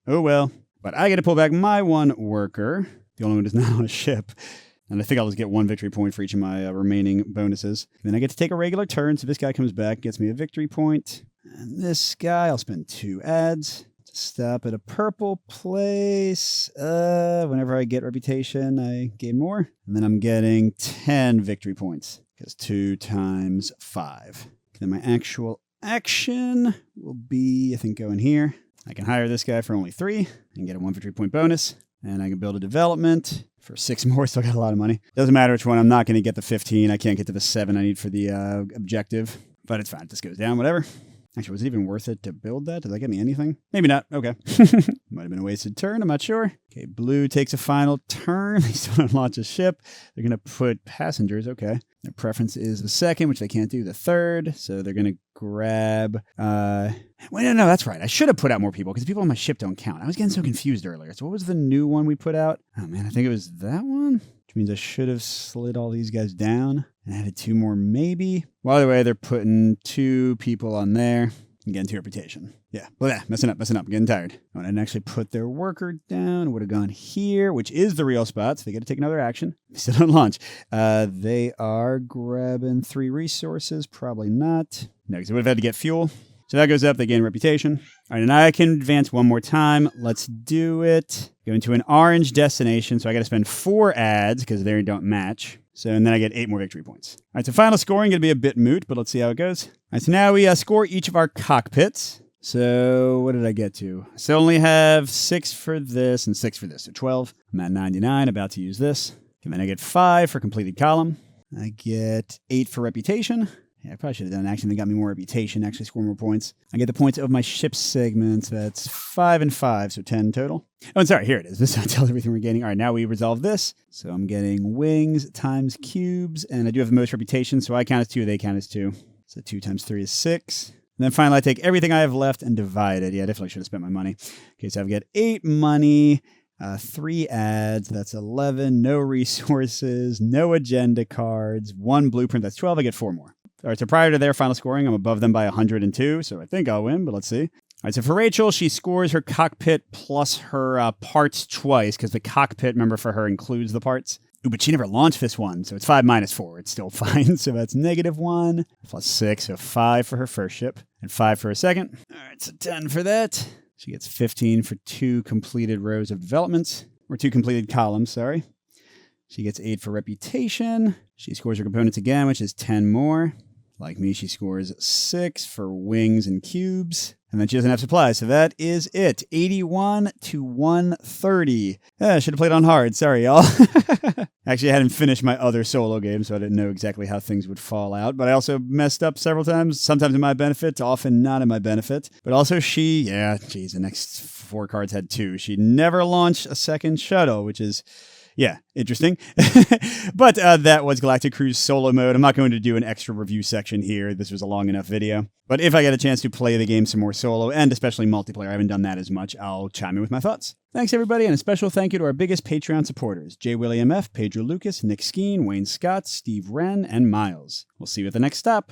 Oh well. But I get to pull back my 1 worker, the only one who's not on a ship. And I think I'll just get 1 victory point for each of my remaining bonuses. And then I get to take a regular turn, so this guy comes back, gets me a victory point. And this guy, I'll spend 2 ads. Stop at a purple place. Whenever I get reputation, I gain more. And then I'm getting 10 victory points. Because 2 times 5. Then my actual action will be, I think, going here. I can hire this guy for only 3 and get a 1 victory point bonus. And I can build a development for 6 more. Still got a lot of money. Doesn't matter which one. I'm not going to get the 15. I can't get to the 7 I need for the objective. But it's fine. It just goes down, whatever. Actually, was it even worth it to build that? Did that get me anything? Maybe not. Okay. Might have been a wasted turn. I'm not sure. Okay, Blue takes a final turn. They still don't launch a ship. They're going to put passengers. Okay. Their preference is the 2nd, which they can't do. The 3rd. So they're going to grab... Wait, no, that's right. I should have put out more people because people on my ship don't count. I was getting so confused earlier. So what was the new one we put out? Oh, man, I think it was that one. Which means I should have slid all these guys down and added 2 more maybe. Well, either way, they're putting 2 people on there and getting 2 reputation. Yeah, well, yeah, messing up, getting tired. I didn't actually put their worker down. Would have gone here, which is the real spot, so they got to take another action. They still don't launch. They are grabbing 3 resources. Probably not. No, because they would have had to get fuel. So that goes up, they gain reputation. All right, and I can advance 1 more time. Let's do it. Go into an orange destination, so I got to spend 4 ads because they don't match. So, and then I get 8 more victory points. All right, so final scoring going to be a bit moot, but let's see how it goes. All right, so now we score each of our cockpits. So what did I get to? So I only have 6 for this and 6 for this, so 12. I'm at 99, about to use this. And then I get 5 for completed column. I get 8 for reputation. Yeah, I probably should have done an action that got me more reputation, actually score more points. I get the points of my ship segments. That's 5 and 5, so 10 total. Oh, and sorry, here it is. This tells everything we're getting. All right, now we resolve this. So I'm getting wings times cubes, and I do have the most reputation, so I count as 2, they count as 2. So 2 times 3 is 6. And then finally, I take everything I have left and divide it. Yeah, I definitely should have spent my money. Okay, so I've got 8 money, 3 ads, that's 11, no resources, no agenda cards, 1 blueprint, that's 12, I get 4 more. All right, so prior to their final scoring, I'm above them by 102, so I think I'll win, but let's see. All right, so for Rachel, she scores her cockpit plus her parts twice, because the cockpit, remember, for her includes the parts. Ooh, but she never launched this one, so it's 5 minus 4. It's still fine, so that's -1 plus 6, so 5 for her first ship, and 5 for her second. All right, so 10 for that. She gets 15 for 2 completed rows of development, or 2 completed columns, sorry. She gets 8 for reputation. She scores her components again, which is 10 more. Like me, she scores 6 for wings and cubes. And then she doesn't have supplies, so that is it. 81 to 130. I should have played on hard. Sorry, y'all. Actually, I hadn't finished my other solo game, so I didn't know exactly how things would fall out. But I also messed up several times, sometimes in my benefit, often not in my benefit. But also the next 4 cards had 2. She never launched a second shuttle, which is... yeah, interesting. But that was Galactic Cruise solo mode. I'm not going to do an extra review section here. This was a long enough video. But if I get a chance to play the game some more solo, and especially multiplayer, I haven't done that as much, I'll chime in with my thoughts. Thanks, everybody, and a special thank you to our biggest Patreon supporters, J. William F., Pedro Lucas, Nick Skeen, Wayne Scott, Steve Wren, and Miles. We'll see you at the next stop.